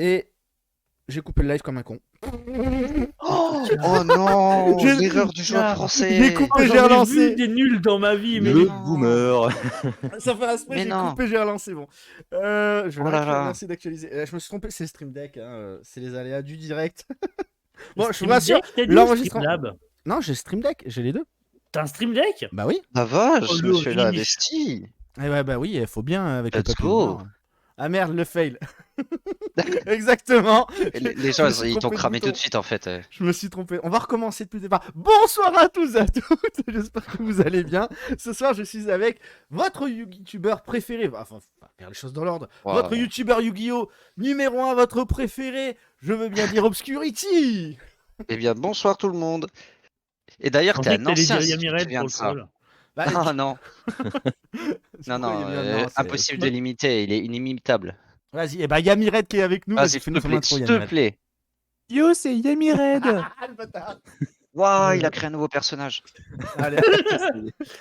Et j'ai coupé le live comme un con. Oh non, Je- l'erreur du joueur J'ai français. coupé, j'ai J'en ai vu relancé. des nuls dans ma vie, mais Mais Le non. boomer. Ça fait un spray, Mais j'ai non. coupé, j'ai relancé. Bon. Je vais Oh là là. merci d'actualiser. Je me suis trompé, c'est le Stream Deck. Hein. C'est les aléas du direct. Bon, je vous Stream rassure, Deck, t'as dit, ou l'enregistrement. Streamlab? Non, j'ai Stream Deck, j'ai les deux. T'as un Stream Deck? Bah oui. La vache, Oh, le monsieur l'a riche. investi. Eh ouais, bah oui, il faut bien avec le Let's papier go. noir. Ah merde, le fail. Exactement. Et les gens, Je me suis ils t'ont trompé de cramé bouton. tout de suite en fait. Je me suis trompé. On va recommencer depuis le départ. Bonsoir à tous et à toutes. J'espère que vous allez bien. Ce soir, je suis avec votre youtubeur préféré. Enfin, faire les choses dans l'ordre. Wow. Votre youtubeur Yu-Gi-Oh! Numéro 1, votre préféré. Je veux bien dire Obscurity. Eh bien, bonsoir tout le monde. Et Je d'ailleurs, t'es pensais que un t'allais ancien, dire si tu te Yamired souviens pour de le ça. troll. Bah, Ah non, pourquoi non, il y a bien- non, c'est- impossible de l'imiter, il est inimitable. Vas-y, et bah Yamired qui est avec nous. Vas-y, Vas-y, s'il fais-nous te son plaît, intro, s'il te Yamired. plaît. Yo, c'est Yamired. Ah, le bâtard. Waouh, il a créé un nouveau personnage. Allez.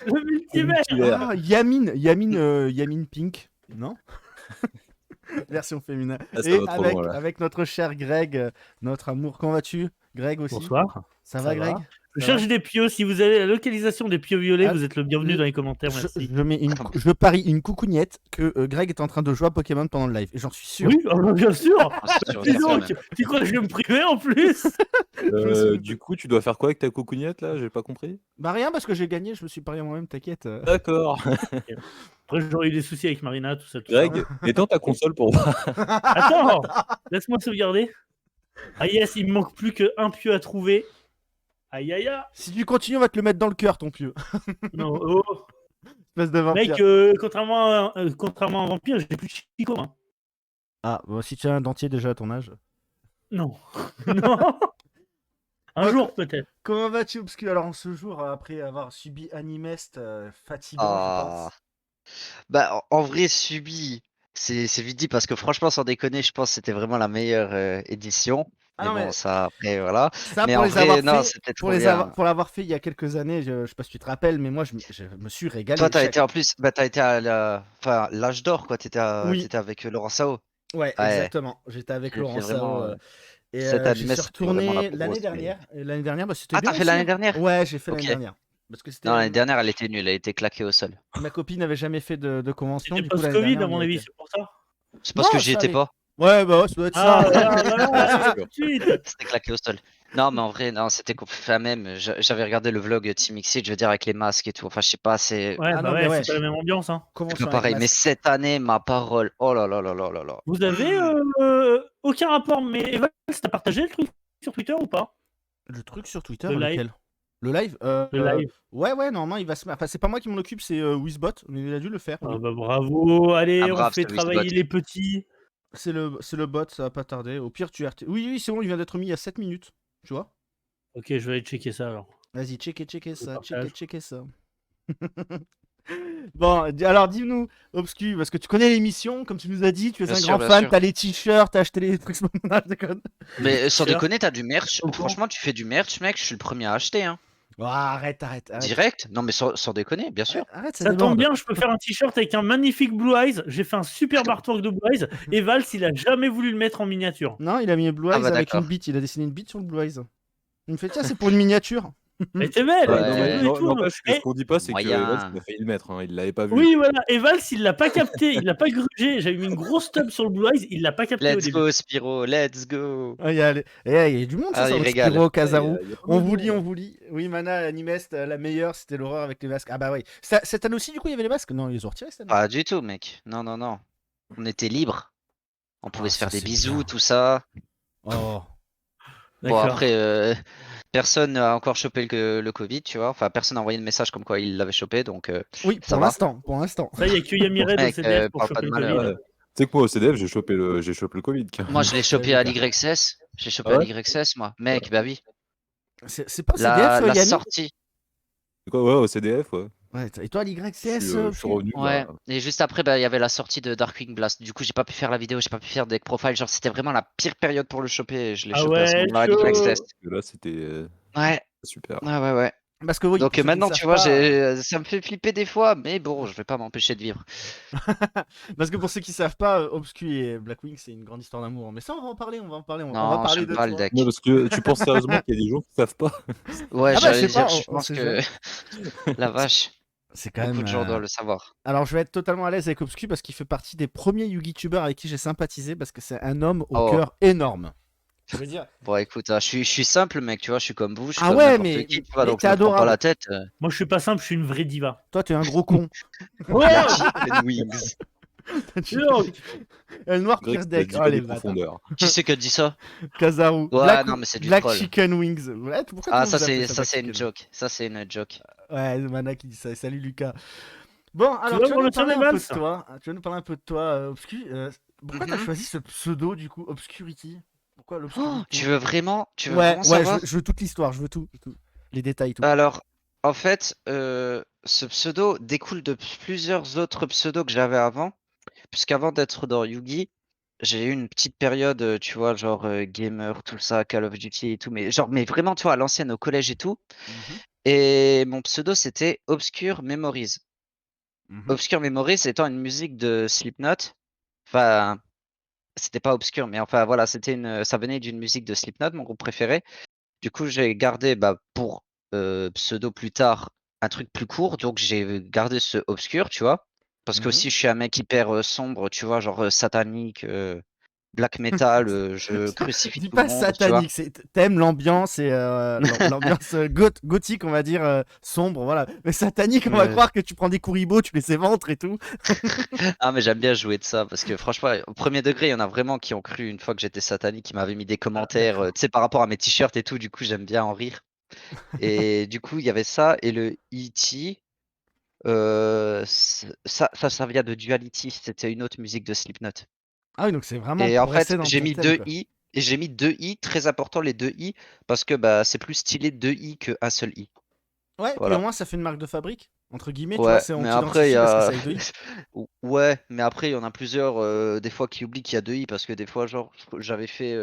Le multivers. Ah, Yamin Pink, non? Version féminin. Ah, ça Et va trop loin, là. avec notre cher Greg, notre amour. Comment vas-tu, Greg aussi? Bonsoir. Ça va, Greg? Je Ça cherche va des pios. Si vous avez la localisation des pios violets, Ah, vous êtes le bienvenu dans les commentaires. Merci. Je parie une coucougnette que Greg est en train de jouer à Pokémon pendant le live. Et j'en suis sûr. Oui, bien sûr. Ah, c'est sûr, Dis c'est sûr, donc, même. tu crois que je vais me priver en plus? Du coup, tu dois faire quoi avec ta coucougnette là? J'ai pas compris. Bah rien parce que j'ai gagné, je me suis parié moi-même, t'inquiète. D'accord. Après, j'aurais eu des soucis avec Marina, tout ça. Greg, étends ta console pour voir. Attends, laisse-moi sauvegarder. Ah yes, il me manque plus qu'un pieu à trouver. Aïe aïe aïe. Si tu continues, on va te le mettre dans le cœur, ton pieu. Non, oh. Espèce de vampire. Mec, contrairement à un vampire, j'ai plus de Chico. Hein. Ah, bah, si tu as un dentier déjà à ton âge. Non. Non. Un jour peut-être. Comment vas-tu, Obscur? Alors, en ce jour, après avoir subi Animest, fatigant, je Ah. pense. Bah, en vrai, subi, c'est vite dit parce que franchement, sans déconner, je pense que c'était vraiment la meilleure édition. Ah Mais non, bon, mais ça, après, voilà. ça, Mais pour en les vrai, avoir non, fait, c'était trop bien. pour l'avoir fait il y a quelques années, je sais pas si tu te rappelles, mais moi, je me suis régalé. Toi, t'as été en plus, bah, t'as été à l'âge d'or, quoi. T'étais Oui. t'étais avec Laurent Sao. Ouais, Ouais. exactement. J'étais avec C'est Laurent vraiment, Sao. Et cette j'y Animest, suis c'était vraiment la retourné plus l'année grosse, mais- dernière. Et l'année dernière, bah, c'était Ah, bien t'as fait aussi, l'année hein. dernière? Ouais, j'ai fait Ok. l'année dernière. Parce que c'était Non, l'année dernière, elle était nulle, elle était claquée au sol. ma copine n'avait jamais fait de convention. C'était Du coup, l'année post-Covid dernière, à on mon y a avis, été. c'est pour ça. C'est parce Non, que j'y ça étais allait. pas. Ouais, bah, ça doit être Ah, ça. voilà, tout de suite. C'était claqué au sol. Non, mais en vrai, non, c'était enfin, même. J'avais regardé le vlog Team Xyz, je veux dire, avec les masques et tout. Enfin, je sais pas, c'est Ouais, Ah bah non, mais ouais, ouais. c'est pas la même ambiance. Hein. c'est Convention pas avec pareil. Mais masque. cette année, ma parole, oh là là là là là là. Vous avez aucun rapport, mais Eval, t'as partagé le truc sur Twitter ou pas? Le truc sur Twitter, Le live. lequel? Le live Le live. Ouais, normalement, il va se... Enfin, c'est pas moi qui m'en occupe, c'est Wizbot, mais il a dû le faire. Ah bah bravo, allez, Ah, on brave, fait c'est travailler Wizbot. les petits. C'est le bot, ça va pas tarder. Au pire, tu RT. Oui, c'est bon, il vient d'être mis il y a 7 minutes. Tu vois? Ok, je vais aller checker ça alors. Vas-y, checker ça, partage. checker ça. Bon, alors dis-nous, Obscu, parce que tu connais l'émission, comme tu nous as dit, tu es Bien un sûr, grand bien fan, sûr. t'as les t-shirts, t'as acheté les trucs. Non, je déconne. Mais sans Cher. déconner, t'as du merch. Au Franchement, tu fais du merch, mec. Je suis le premier à acheter. Hein. Oh, arrête. Direct. Non, mais sans déconner, bien sûr. Arrête, Ça tombe déborde. bien, je peux faire un t-shirt avec un magnifique Blue Eyes. J'ai fait un superbe artwork de Blue Eyes. Et Vals, il a jamais voulu le mettre en miniature. Non, il a mis Blue Ah Eyes bah, avec une d'accord. bite, il a dessiné une bite sur le Blue Eyes. Il me fait, tiens, c'est pour une miniature. Elle était belle, Ouais. elle était bleue et tout. N'empêche que Et- ce qu'on dit pas, c'est que Moyen. Evans, il a failli le mettre. Hein. Il l'avait pas vu. Oui, voilà. Et Vals, il l'a pas capté, il l'a pas grugé. J'avais mis une grosse tub sur le Blue Eyes, il l'a pas capté au Let's début. go, Spiro. Let's go. Ah, il y a du monde, Ah, ça, il sur régale. Spiro, Kazaru. Il y a pas mal On de vous monde. lit. Oui, Mana, Animest, la meilleure, c'était l'horreur avec les masques. Ah bah oui. Cette année aussi, du coup, il y avait les masques? Non, ils les ont retirés cette année. Pas du tout, mec. Non. On était libres. On pouvait Ah, se faire ça, des c'est bisous, bien. tout ça. Oh. Bon, D'accord. après, personne n'a encore chopé le Covid, tu vois. Enfin, personne n'a envoyé de message comme quoi il l'avait chopé, donc Oui, ça pour va. l'instant, pour l'instant. Ça, il y a que Yamired au Mec, CDF pour parle pas choper de le malheur. Covid. Ouais. Tu sais que moi au CDF, j'ai chopé le Covid. carrément. Moi, je l'ai chopé à l'YSS. J'ai chopé Ah à ouais l'YSS, moi. Mec, bah oui. C'est pas La CDF, Yannick sortie. C'est quoi, ouais, au CDF, ouais. Ouais, et toi, l'YCS Je suis revenu. Ouais. Bah, Et juste après, bah, il y avait la sortie de Darkwing Blast. Du coup, j'ai pas pu faire la vidéo, j'ai pas pu faire deck profile. Genre, c'était vraiment la pire période pour le choper. Et je l'ai Ah chopé à ce ouais, moment-là à chaud. l'YSS. parce que là, c'était Ouais, super. ouais. Parce que oui, Donc pour ceux qui ne maintenant, tu savent vois, pas, ça me fait flipper des fois, mais bon, je vais pas m'empêcher de vivre. parce que pour ceux qui savent pas, Obscu et Blackwing, c'est une grande histoire d'amour. Mais ça, on va en parler, on va Non, parler j'aime de pas le toi. deck. Non, parce que tu penses sérieusement qu'il y a des gens qui savent pas. Ouais, Ah bah, je j'allais sais dire, pas, je on pense sait que jamais. la vache, C'est quand beaucoup même. de gens doivent le savoir. Alors, je vais être totalement à l'aise avec Obscu parce qu'il fait partie des premiers YouTubeurs avec qui j'ai sympathisé parce que c'est un homme au Oh, cœur énorme. Je veux dire. bon, écoute, hein, je suis simple, mec, tu vois, je suis comme vous, je suis Ah comme ouais, n'importe mais, qui, tu vois, mais donc t'es me prends pas adorable. la tête. Moi, je suis pas simple, je suis une vraie diva. Toi, t'es un gros con. Oh La chicken wings. Yo, El Noir Greg, Pierce ça Deck. dit Oh pas les des bâtards. profondeurs. Qui c'est qui a dit ça? Kazaru. Ouais, non, mais c'est du Black troll. Chicken Wings. Ouais, pourquoi Ah, vous appelez ça ça Black c'est une Chicken joke. Ça c'est une joke. Ouais, Mana qui dit ça. Salut Lucas. Bon, tu alors vas tu vas voir nous le parler Sun un peu Evans? de toi. Tu vas nous parler un peu de toi, Obscu. Pourquoi t'as Mhm. choisi ce pseudo du coup, Obscurity? Pourquoi Oh, l'obscurité? tu veux Ouais, vraiment ouais, savoir? je veux toute l'histoire, je veux tout. Les détails, tout. Alors, en fait, ce pseudo découle de plusieurs autres pseudos que j'avais avant. Puisqu'avant d'être dans Yugi, j'ai eu une petite période, tu vois, genre gamer, tout ça, Call of Duty et tout, mais genre, mais vraiment, tu vois, à l'ancienne, au collège et tout. Mhm, Et mon pseudo, c'était Obscure Memories. mhm. Obscure Memories étant une musique de Slipknot. Enfin, c'était pas obscur, mais enfin voilà, ça venait d'une musique de Slipknot, mon groupe préféré. Du coup, j'ai gardé pour pseudo plus tard un truc plus court, donc j'ai gardé ce obscur, tu vois. Parce que Mhm. aussi, je suis un mec hyper sombre, tu vois, genre satanique, black metal, je crucifie Dis tout le pas monde, tu vois. satanique, t'aimes l'ambiance et l'ambiance gothique, on va dire, sombre, voilà. Mais satanique, on va Ouais. croire que tu prends des couribos, tu les éventres et tout. Ah, mais j'aime bien jouer de ça, parce que franchement, au premier degré, il y en a vraiment qui ont cru une fois que j'étais satanique, qui m'avaient mis des Ah, commentaires, d'accord. tu sais, par rapport à mes t-shirts et tout, du coup, j'aime bien en rire. Et du coup, il y avait ça, et le E.T. Ça vient de Duality, c'était une autre musique de Slipknot. Ah oui, donc c'est vraiment Et en pour rester fait, dans j'ai ton mis thème, deux quoi. i, et j'ai mis deux i, très important les deux i, parce que c'est plus stylé deux i qu'un seul i. Ouais, puis au Voilà. moins ça fait une marque de fabrique, entre guillemets, tu vois, Ouais, c'est on mais après, il y t'identifie parce que a. c'est avec deux i. Ouais, mais après, il y en a plusieurs, des fois, qui oublient qu'il y a deux i, parce que des fois, genre, j'avais fait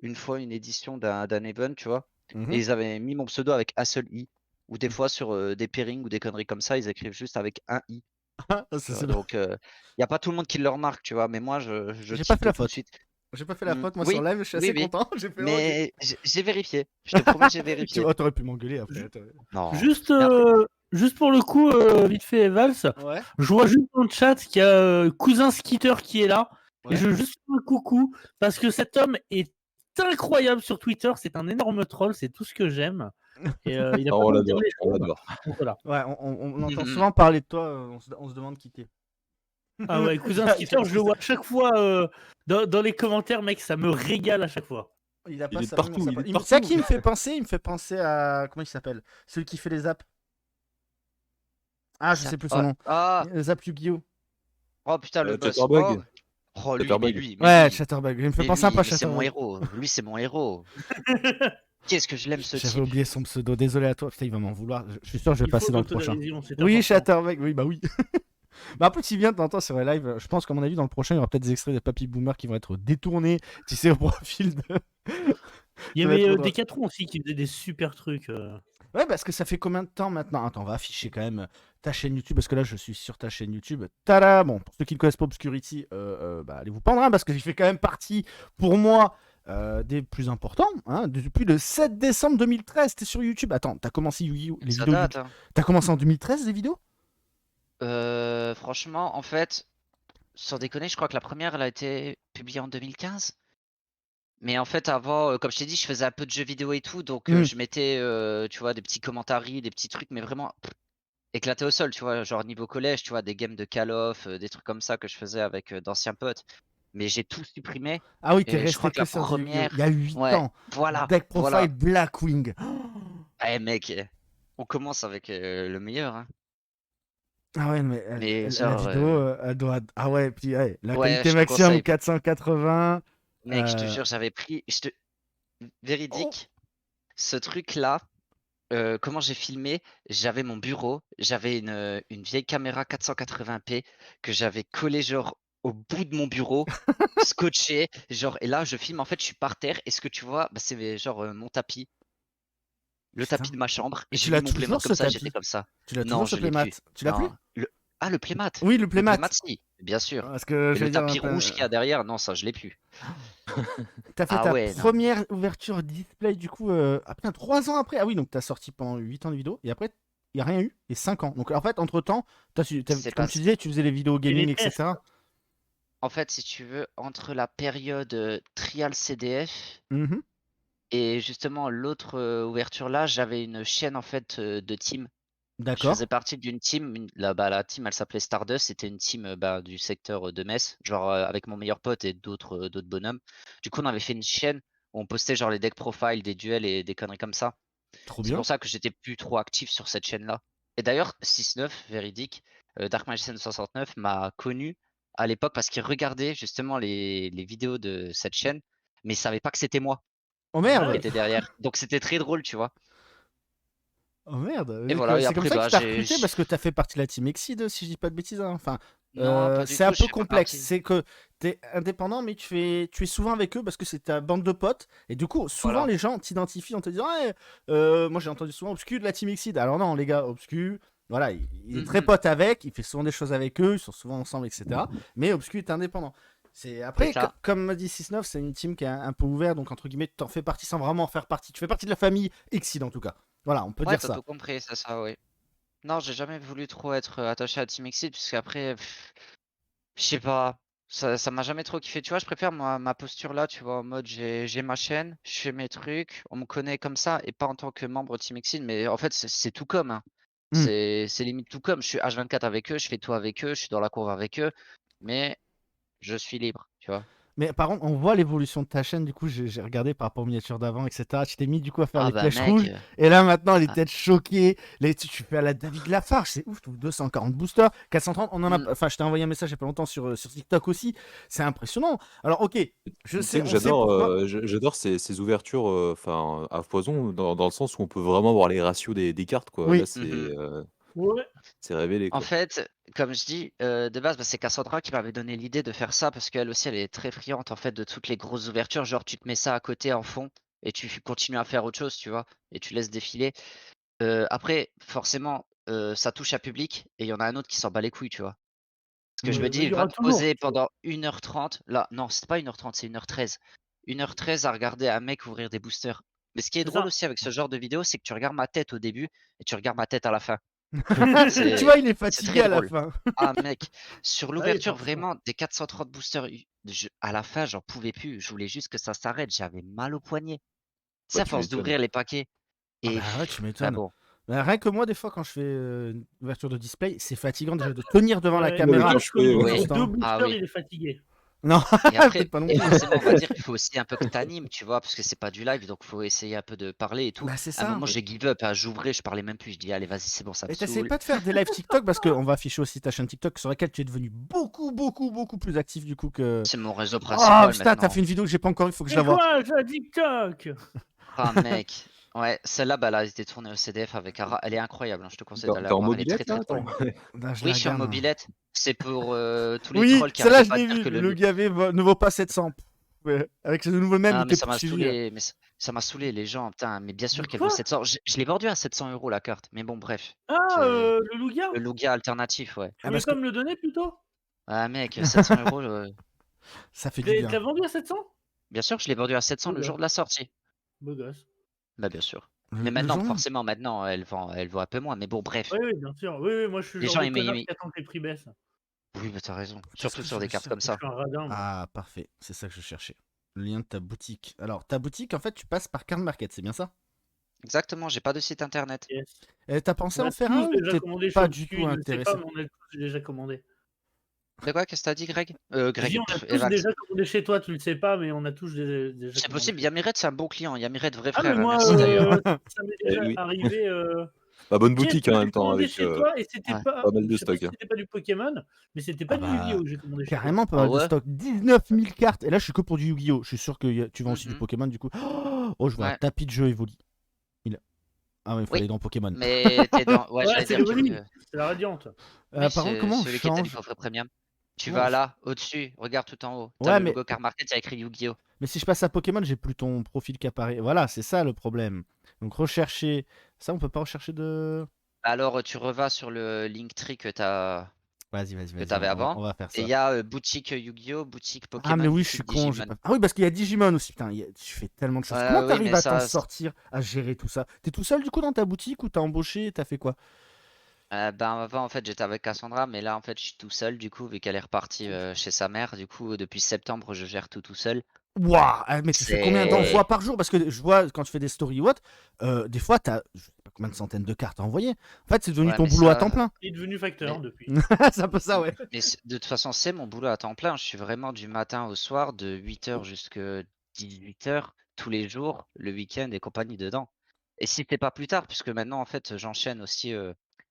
une fois une édition d'un event, tu vois, et Mhm. ils avaient mis mon pseudo avec un seul i. Ou des fois, sur des pairings ou des conneries comme ça, ils écrivent juste avec un i. Ah, Tu ça, vois, c'est donc, il n'y a pas tout le monde qui le remarque, tu vois, mais moi, je J'ai pas fait tilte la tout de faute. suite. J'ai pas fait la faute, moi sur Oui, live, je suis oui, assez oui. content. J'ai fait oh, ok. Mais j'ai vérifié. Je te promets, j'ai Tu vérifié. vois, t'aurais pu m'engueuler après. Ju- Non. Juste, Mais après, juste pour le coup, vite fait, Vals, Ouais, je vois juste dans le chat qu'il y a Cousin Skitter qui est là. Et ouais. je veux juste faire un coucou parce que cet homme est incroyable sur Twitter. C'est un énorme troll, c'est tout ce que j'aime. Et il a Ah, pas on peur de dire l'adore, les on choses. l'adore. Donc voilà. Ouais, on entend souvent parler de toi, on se demande qui t'es. Ah ouais, Cousin Skitter, je le vois à chaque fois dans les commentaires, mec, ça me régale à chaque fois. Il a Il pas est ça. partout, Ça il est tu partout. sais à qui il me fait penser? Il me fait penser à. Comment il s'appelle? Celui qui fait les apps. Ah, je sais plus son nom. Ah, Zap Yu-Gi-Oh! oh putain, le boss. Oh, Chatterbug. oh lui, Chatterbug. mais Ouais, lui, Chatterbug. Il me fait mais penser un peu lui, à mais c'est mon Chatterbug. héros. Lui, c'est mon héros. Qu'est-ce que je l'aime ce J'avais type. oublié son pseudo. Désolé à toi. Putain, il va m'en vouloir. Je suis sûr que je vais Il faut passer dans le prochain. l'autodérision, c'est Oui, important. Chatterbug. Oui, bah oui. Bah après, si bien de temps en temps sur les lives, je pense qu'à mon avis, dans le prochain, il y aura peut-être des extraits de Papy Boomer qui vont être détournés, tu sais, au profil de. Il y Ça va être trop avait drôle. Decathlon aussi qui faisait des super trucs. Ouais, parce que ça fait combien de temps maintenant? Attends, on va afficher quand même ta chaîne YouTube, parce que là, je suis sur ta chaîne YouTube. Tada! Bon, pour ceux qui ne connaissent pas Obscurity, bah, allez vous pendre, hein, parce que j'y fais quand même partie, pour moi, des plus importants. Hein, depuis le 7 décembre 2013, t'es sur YouTube. Attends, t'as commencé les Ça vidéos date, YouTube. hein. T'as commencé en 2013, les vidéos? Franchement, en fait, sans déconner, je crois que la première, elle a été publiée en 2015. Mais en fait, avant, comme je t'ai dit, je faisais un peu de jeux vidéo et tout, donc Hmm. je mettais, tu vois, des petits commentaires, des petits trucs, mais vraiment éclatés au sol, tu vois, genre niveau collège, tu vois, des games de Call of, des trucs comme ça que je faisais avec d'anciens potes. Mais j'ai tout supprimé. Ah oui, t'es Et je crois resté que que la sur du Yu-Gi-Oh! Il y première, a 8 ouais, ans. voilà, Deck Profile voilà. Blackwing. Eh mec, on commence avec le meilleur, hein. Ah ouais, mais Mais la genre, vidéo, elle doit. Ah ouais, puis ouais, la ouais, qualité je te maximum conseille. 480. Mec, je te jure, j'avais pris, Oh, véridique, ce truc-là. Comment j'ai filmé? J'avais mon bureau, j'avais une vieille caméra 480p que j'avais collée genre au bout de mon bureau, scotché, genre et là je filme en fait je suis par terre et ce que tu vois, c'est genre mon tapis. le Putain. tapis de ma chambre, Et et tu j'ai l'as mis mon toujours, playmat ce comme ça, tapis? j'étais comme ça. Tu l'as Non, toujours ce je l'ai playmat? plus. Tu l'as plus? Non. Le playmat. Oui, le Le playmat. playmat, si, bien sûr. Parce que Mais le j'allais dire tapis rouge qu'il y a derrière, non, ça, je l'ai plus. t'as fait Ah ta ouais, non. première ouverture display du coup, putain, 3 ans après. Ah oui, donc t'as sorti pendant 8 ans de vidéos et après il y a rien eu et 5 ans. Donc en fait, entre temps, C'est comme pas... tu disais, tu faisais les vidéos Et gaming, les tests. etc. En fait, si tu veux, entre la période Trial CDF Mhm. et justement l'autre ouverture là, j'avais une chaîne en fait de team. Je faisais D'accord. partie d'une team, la team elle s'appelait Stardust, c'était une team du secteur de Metz, genre avec mon meilleur pote et d'autres bonhommes. Du coup, on avait fait une chaîne où on postait genre les deck profiles, des duels et des conneries comme ça. Trop C'est bien. pour ça que j'étais plus trop actif sur cette chaîne-là. Et d'ailleurs, 6-9, véridique, Dark Magician 69 m'a connu à l'époque parce qu'il regardait justement les vidéos de cette chaîne, mais il savait pas que c'était moi Oh Ah qui oui. merde. était derrière. Donc c'était très drôle, tu vois. Oh merde. Et voilà, et C'est comme après, ça bah, qu'il t'a recruté parce que t'as fait partie de la team Exceed, si je dis pas de bêtises, hein. Enfin, Non, pas du c'est un tout, je peu fais pas complexe. partie. C'est que t'es indépendant, mais tu es souvent avec eux parce que c'est ta bande de potes. Et du coup, souvent Voilà. les gens t'identifient en te disant, ouais, moi j'ai entendu souvent Obscu de la team Exceed. Alors non, les gars, Obscu, voilà, il est très Mhm. pote avec, il fait souvent des choses avec eux, ils sont souvent ensemble, etc. Mais Obscu est indépendant. C'est Après, ça. comme m'a dit 6-9, c'est une team qui est un peu ouverte, donc entre guillemets, tu en fais partie sans vraiment en faire partie. Tu fais partie de la famille Exceed en tout cas. Voilà, on peut Ouais, dire t'as ça. tout compris, c'est ça, oui. Non, j'ai jamais voulu trop être attaché à Team Exit, puisqu'après, je sais pas, ça m'a jamais trop kiffé. Tu vois, je préfère ma posture là, tu vois, en mode j'ai ma chaîne, je fais mes trucs, on me connaît comme ça, et pas en tant que membre Team Exit, mais en fait, c'est tout comme, hein. Hmm. C'est limite tout comme. Je suis H24 avec eux, je fais tout avec eux, je suis dans la cour avec eux, mais je suis libre, tu vois. Mais par contre, on voit l'évolution de ta chaîne. Du coup, j'ai regardé par rapport aux miniatures d'avant, etc. Tu t'es mis du coup à faire Ah les bah flèches mec, rouges. Et là, maintenant, les ah, têtes choquées. Tu fais à la David Lafarge. C'est ouf. 240 boosters. 430. On en a. mm, Enfin, je t'ai envoyé un message il y a pas longtemps sur TikTok aussi. C'est impressionnant. Alors, ok. Je Tu sais sais, que on sait pourquoi. j'adore ces ouvertures enfin à foison dans le sens où on peut vraiment voir les ratios des cartes quoi. Là Oui. mhm. Ouais. c'est révélé En quoi. fait, comme je dis, de base, bah, c'est Cassandra qui m'avait donné l'idée de faire ça parce qu'elle aussi, elle est très friande en fait de toutes les grosses ouvertures. Genre, tu te mets ça à côté en fond et tu continues à faire autre chose, tu vois, et tu laisses défiler. Après, forcément, ça touche à public et il y en a un autre qui s'en bat les couilles, tu vois. Parce que je me Mais il dis, y va aura te toujours. poser pendant 1h30. Là, non, c'est pas 1h30, c'est 1h13. 1h13 à regarder un mec ouvrir des boosters. Mais ce qui est C'est drôle ça. aussi avec ce genre de vidéo, c'est que tu regardes ma tête au début et tu regardes ma tête à la fin. Tu C'est vois, il est c'est fatigué très à la drôle. fin. Ah mec, sur Ah oui, l'ouverture forcément. vraiment des 430 boosters, à la fin j'en pouvais plus, je voulais juste que ça s'arrête, j'avais mal au poignet. Bah C'est à tu force m'étonnes. d'ouvrir les paquets Ah et bah ouais, tu enfin m'étonnes. bon, Bah, rien que moi, des fois, quand je fais une ouverture de display, c'est fatigant déjà de tenir devant la Ouais, Ouais, mais caméra quand dire je qu'au fais niveau oui, des deux constant. ah boosters, oui. il est fatigué. Non, Et après, peut-être pas non et plus. forcément on va dire qu'il faut aussi un peu que tu animes, tu vois? Parce que c'est pas du live, donc faut essayer un peu de parler et tout. Bah, c'est À un ça. moment j'ai give up, hein, j'ouvrais, je parlais même plus, je dis: «Allez vas-y c'est bon, ça me Et t'essayes saoule». pas de faire des lives TikTok parce qu'on va afficher aussi ta chaîne TikTok sur laquelle tu es devenu beaucoup plus actif du coup que. C'est mon réseau Oh principal putain, t'as maintenant. fait une vidéo que j'ai pas encore vue, faut que je Et la voie. quoi, j'ai un TikTok? Ah mec, ouais, celle-là, bah, elle a été tournée au CDF avec Ara, elle est incroyable, hein, je te conseille d'aller T'es la en voir, elle est très, mobilette très là? drôle. Là, je la Oui, je suis en regarde. mobilette. C'est pour tous les Oui, trolls qui celle-là, arrêtaient je pas de l'ai dire vue. que Le gavé ne vaut pas 700. Ouais, avec ce nouveau mème, Ah, il mais t'est ça m'a poursuivi. saoulé, mais ça m'a saoulé les gens, putain, mais bien De sûr qu'elle vaut quoi? 700. Je l'ai vendu à 700 € la carte, mais bon, bref. Ah, C'est le Lugia? le Lugia alternatif, ouais. Tu Ah, voulais parce que pas me le donner plutôt? Ah mec, 700 €, ça fait Tu du l'as bien. vendu à 700? bien sûr, je l'ai vendu à 700 Beau le jour gosse, de la sortie. beau gosse. Bah, bien sûr. Mais Le maintenant, jour même. forcément, maintenant, elle vaut un peu moins, mais bon, bref. Oui, oui, bien sûr. Oui, oui, moi je suis le Les genre gens de aimaient connard aimaient qui attend que les prix baissent. oui, bah, tu raison, Qu'est-ce surtout que sur je des cartes comme Je ça. suis un radin, moi. Ah, parfait. C'est ça que je cherchais. Le lien de ta boutique. Alors, ta boutique, en fait, tu passes par Card Market, c'est bien ça? Exactement, j'ai pas de site internet. Yes. T'as pensé On à a en faire tous un ou déjà t'es commandé chez pas du Obscu, tout il ne le sait pas, intéressé? mais on a tous déjà commandé. De quoi? Qu'est-ce que tu as dit, Greg? Je dis Greg, on a tous Evax. déjà commandé chez toi, tu le sais pas, mais on a tous déjà C'est commandé possible, chez toi. Yamiret, c'est un bon client. Yamiret, vrai Ah mais frère, moi, merci d'ailleurs. ça m'est Eh déjà oui. arrivé, Bah, bonne tu sais, boutique hein, en j'ai même temps commandé avec chez toi et c'était Ouais. pas pas mal de je sais pas stock, si hein. c'était pas du Pokémon, mais c'était pas Ah du bah, Yu-Gi-Oh! Que j'ai commandé chez toi. carrément pas Ah mal de ouais? stock. 19 000 cartes. Et là, je suis que pour du Yu-Gi-Oh! Je suis sûr que tu vends aussi du Mmh. Pokémon, du coup. Oh, je vois un Ouais. tapis de jeu Evoli. Ah ouais, il faut Oui, aller dans Pokémon. mais tu es dans ouais, Ouais, j'allais c'est dire l'Evoli, que c'est la Radiante. oui, Par contre, c'est comment on celui qui était du change? coffret premium. Tu Non, vas là, au-dessus, regarde tout en haut. T'as ouais, le logo Card Market, il y a écrit Yu-Gi-Oh! mais si je passe à Pokémon, j'ai plus ton profil qui apparaît. Voilà, c'est ça le problème. Donc rechercher. Ça, on peut pas rechercher de. Alors, tu revas sur le Linktree que Vas-y, t'avais avant. on va faire Et il ça. y a boutique Yu-Gi-Oh! Boutique Ah, mais Pokémon, oui, je suis boutique con. Digimon. Ah oui, parce qu'il y a Digimon aussi. Putain, tu fais tellement de choses. Comment Oui, t'arrives mais à t'en ça, sortir, à gérer tout ça? T'es tout seul du coup dans ta boutique ou t'as embauché? T'as fait quoi? ben avant en fait j'étais avec Cassandra, mais là en fait je suis tout seul du coup vu qu'elle est repartie chez sa mère. Du coup depuis septembre je gère tout seul. Waouh! Ah, mais tu fais combien C'est d'envois par jour? Parce que je vois quand tu fais des stories ou autre, des fois t'as je sais pas combien de centaines de cartes à envoyer. En fait, c'est devenu ouais ton mais boulot à temps ça plein. Il est devenu facteur mais, depuis. C'est un peu ça, ouais. mais de toute façon c'est mon boulot à temps plein. Je suis vraiment du matin au soir de 8h jusqu'à 18h tous les jours, le week-end et compagnie dedans. Et si c'est pas plus tard, puisque maintenant en fait j'enchaîne aussi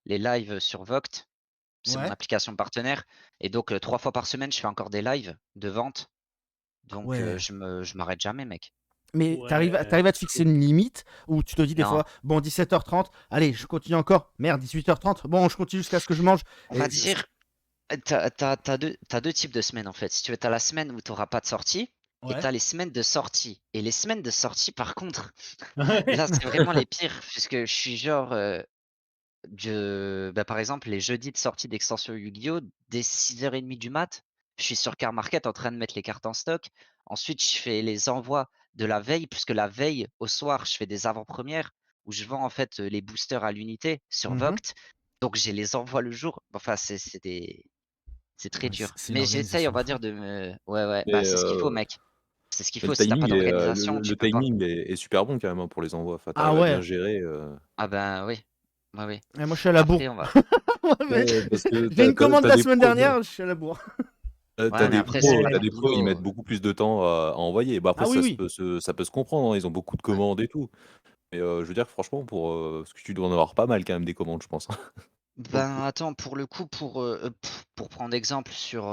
les lives sur Voct, c'est mon Ouais. application partenaire. Et donc 3 fois par semaine je fais encore des lives de vente. Donc Ouais. je m'arrête jamais mec. Mais Ouais. t'arrives à te fixer une limite où tu te dis des Non. fois, bon, 17h30, allez, je continue encore. Merde, 18h30, bon, je continue jusqu'à ce que je mange. On Et va dire, t'as deux types de semaines en fait. Si tu veux, t'as la semaine où t'auras pas de sortie et Ouais. t'as les semaines de sortie. Et les semaines de sortie, par contre, Ouais. là, c'est vraiment les pires puisque je suis genre, bah, par exemple, les jeudis de sortie d'extension Yu-Gi-Oh! Dès 6h30 du mat, je suis sur Car Market en train de mettre les cartes en stock. Ensuite, je fais les envois de la veille, puisque la veille, au soir, je fais des avant-premières où je vends en fait les boosters à l'unité sur Mhm. Voct. Donc j'ai les envois le jour. Enfin, c'est très Ouais, dur. c'est une Mais j'essaye, organisation on de va fou. dire, de me. Ouais, ouais, bah Mais, c'est ce qu'il faut, mec. C'est ce qu'il mais le faut. Si t'as pas timing est, d'organisation, tu le peux pas. timing est super bon quand même hein, pour les envois. Enfin, Ah t'arrives à bien ouais. gérer. Ah ben oui. Ouais, oui. Et moi, je suis à la bourre. Après, on va. Ouais, Ouais, parce que j'ai une commande t'as la des semaine pros, dernière, je suis à la bourre. Ouais, mais après, c'est pas t'as mon des pros, ils boulot. mettent beaucoup plus de temps à envoyer. Bah, après, Ah oui, oui. ça peut se comprendre, hein, ils ont beaucoup de Ouais. commandes et tout. Mais je veux dire, franchement, parce que tu dois en avoir pas mal quand même des commandes, je pense. Pour le coup. Ben attends, pour le coup, pour prendre exemple sur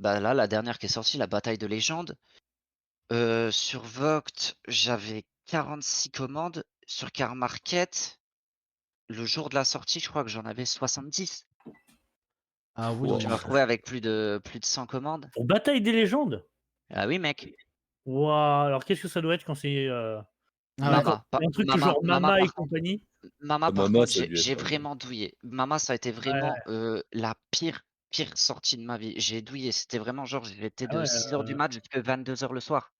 bah là, la dernière qui est sortie, la bataille de légende, sur Voct, j'avais 46 commandes. Sur Car Market, le jour de la sortie, je crois que j'en avais 70. Ah oui. Donc je me retrouvais avec plus de 100 commandes. Pour Bataille des légendes? Ah oui, mec. Waouh, alors qu'est-ce que ça doit être quand c'est Ah ouais. un truc genre Mama Mama et par contre, compagnie? Mama, ça a dû j'ai être. vraiment douillé. Mama, ça a été Ouais, vraiment la pire sortie de ma vie. J'ai douillé. C'était vraiment genre, j'étais ah de ouais, 6h du mat jusqu'à 22h le soir.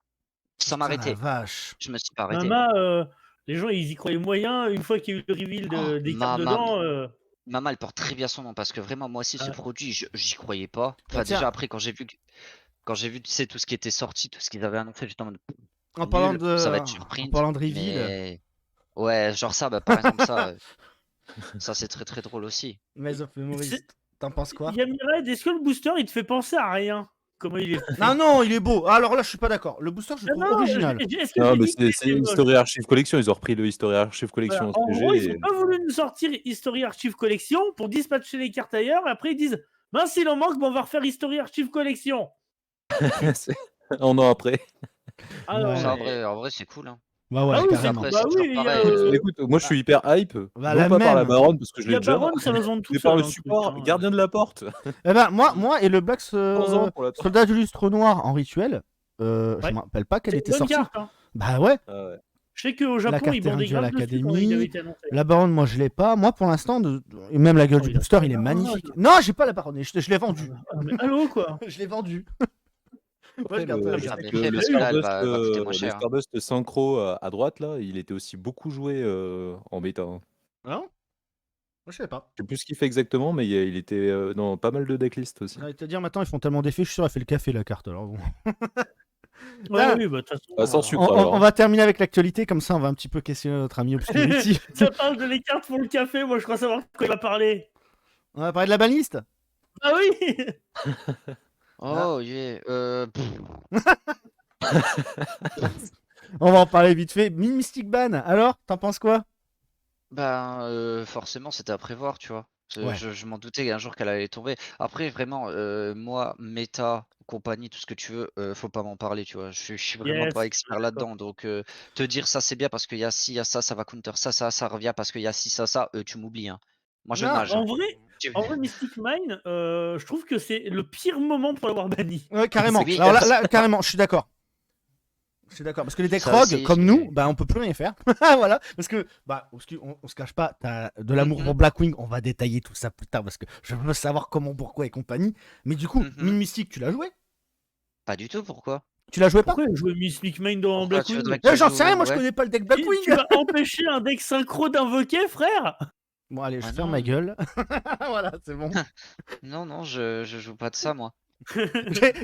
Sans Putain, la m'arrêter. vache. Je me suis pas arrêté. Mama, les gens ils y croyaient moyen. Une fois qu'il y a eu le reveal Oh, des cartes dedans, Mama, elle porte très bien son nom parce que vraiment, moi aussi, ce ah, produit, j'y croyais pas. Bah Enfin, tiens, déjà, après, quand j'ai vu, tu sais, tout ce qui était sorti, tout ce qu'ils avaient annoncé, j'étais en mode en parlant nul, ça va de, être en surprint. parlant de reveal, Mais ouais, genre ça, bah, par exemple, ça c'est très très drôle aussi. Maze of Memories, c'est- t'en penses quoi? Yamired, est-ce que le booster il te fait penser à rien? Comment il est Non, fait? non, il est beau. Ah, alors là, je suis pas d'accord. Le booster, je le Ah trouve non, original. est-ce que Non, j'ai mais dit qu'il c'est était moche? History Archive Collection. Ils ont repris le History Archive Voilà. Collection En CG. gros, ils ont pas voulu nous sortir History Archive Collection pour dispatcher les cartes ailleurs, et après ils disent mince, il en manque, mais on va refaire History Archive Collection. Un an après. Ah non, Ouais. Ça, mais... en vrai c'est cool, hein. Bah ouais, Ah oui, c'est carrément. cool. Après, Bah c'est oui, toujours il y a, pareil. Écoute, moi je suis hyper hype, Bah, non la pas par la même. baronne parce que je il y l'ai a déjà, Baron, ça va se vendre tout mais par seul. le Hein, le truc, support, hein. gardien de la porte. Eh ben, moi et le Black 11 ans pour la porte. Soldat du Lustre Noir en rituel, je Ouais. me rappelle pas qu'elle C'est était une bonne sortie. carte. Hein. Bah ouais, Ah ouais. Je sais qu'au la Japon, carte ils est bandaient rendue à grave dessus quand il avait l'académie. été annoncé. La baronne, moi je l'ai pas. Moi pour l'instant, et même la gueule Oh, du il a booster, pas il est la magnifique. baronne. Non, j'ai pas la baronne, je l'ai vendu. Ah, mais allô, quoi. Je l'ai vendu. Moi Après, je garde pas la Ah, carte. mais le parce que là, elle Stardust, va coûter moins le cher. Hein. Stardust Synchro à droite, là, il était aussi beaucoup joué en bêta. Hein. Non, moi je sais pas. Je sais plus ce qu'il fait exactement, mais il était dans pas mal de decklists aussi. J'allais te dire maintenant, ils font tellement d'effets, je suis sûr, elle fait le café la carte. Alors bon. Ouais, Là, oui, bah de toute façon. Bah, sans sucre alors. on va terminer avec l'actualité, comme ça on va un petit peu questionner notre ami Obscurity. Ça parle de les cartes pour le café, moi je crois savoir de quoi il va parler. On va parler de la banliste. Ah oui. Oh, yeah. On va en parler vite fait. Mystic Ban, alors, t'en penses quoi? Ben, forcément, c'était à prévoir, tu vois. Ouais. Je m'en doutais un jour qu'elle allait tomber. Après, vraiment, moi, méta, compagnie, tout ce que tu veux, faut pas m'en parler, tu vois. Je suis vraiment Yes, pas expert là-dedans. Donc, te dire ça, c'est bien parce qu'il y a ci, il y a ça va counter ça revient parce qu'il y a ci, ça, tu m'oublies. Hein. Moi, je Non, nage. En hein. vrai, Tu- en vrai, Mystic Mine, je trouve que c'est le pire moment pour l'avoir banni. Ouais, carrément. Oui, Alors là, carrément, je suis d'accord. Je suis d'accord. Parce que les decks Ça rogues, aussi, comme j'ai- nous, bah, on peut plus rien faire. Voilà. Parce que, on se cache pas, t'as de l'amour Mhm. pour Blackwing. On va détailler tout ça plus tard parce que je veux savoir comment, pourquoi et compagnie. Mais du coup, Mhm. Mine Mystique, tu l'as joué? Pas du tout, pourquoi? Tu l'as joué pas? Pourquoi jouer Mystic Mine dans Pourquoi tu Blackwing? voudrais que je J'en sais rien, joue moi je ouais. connais pas le deck Tu Blackwing. vas empêcher un deck synchro d'invoquer, frère? Bon, allez, je Ah ferme ma non. gueule. Voilà, c'est bon. Non, non, je joue pas de ça, moi.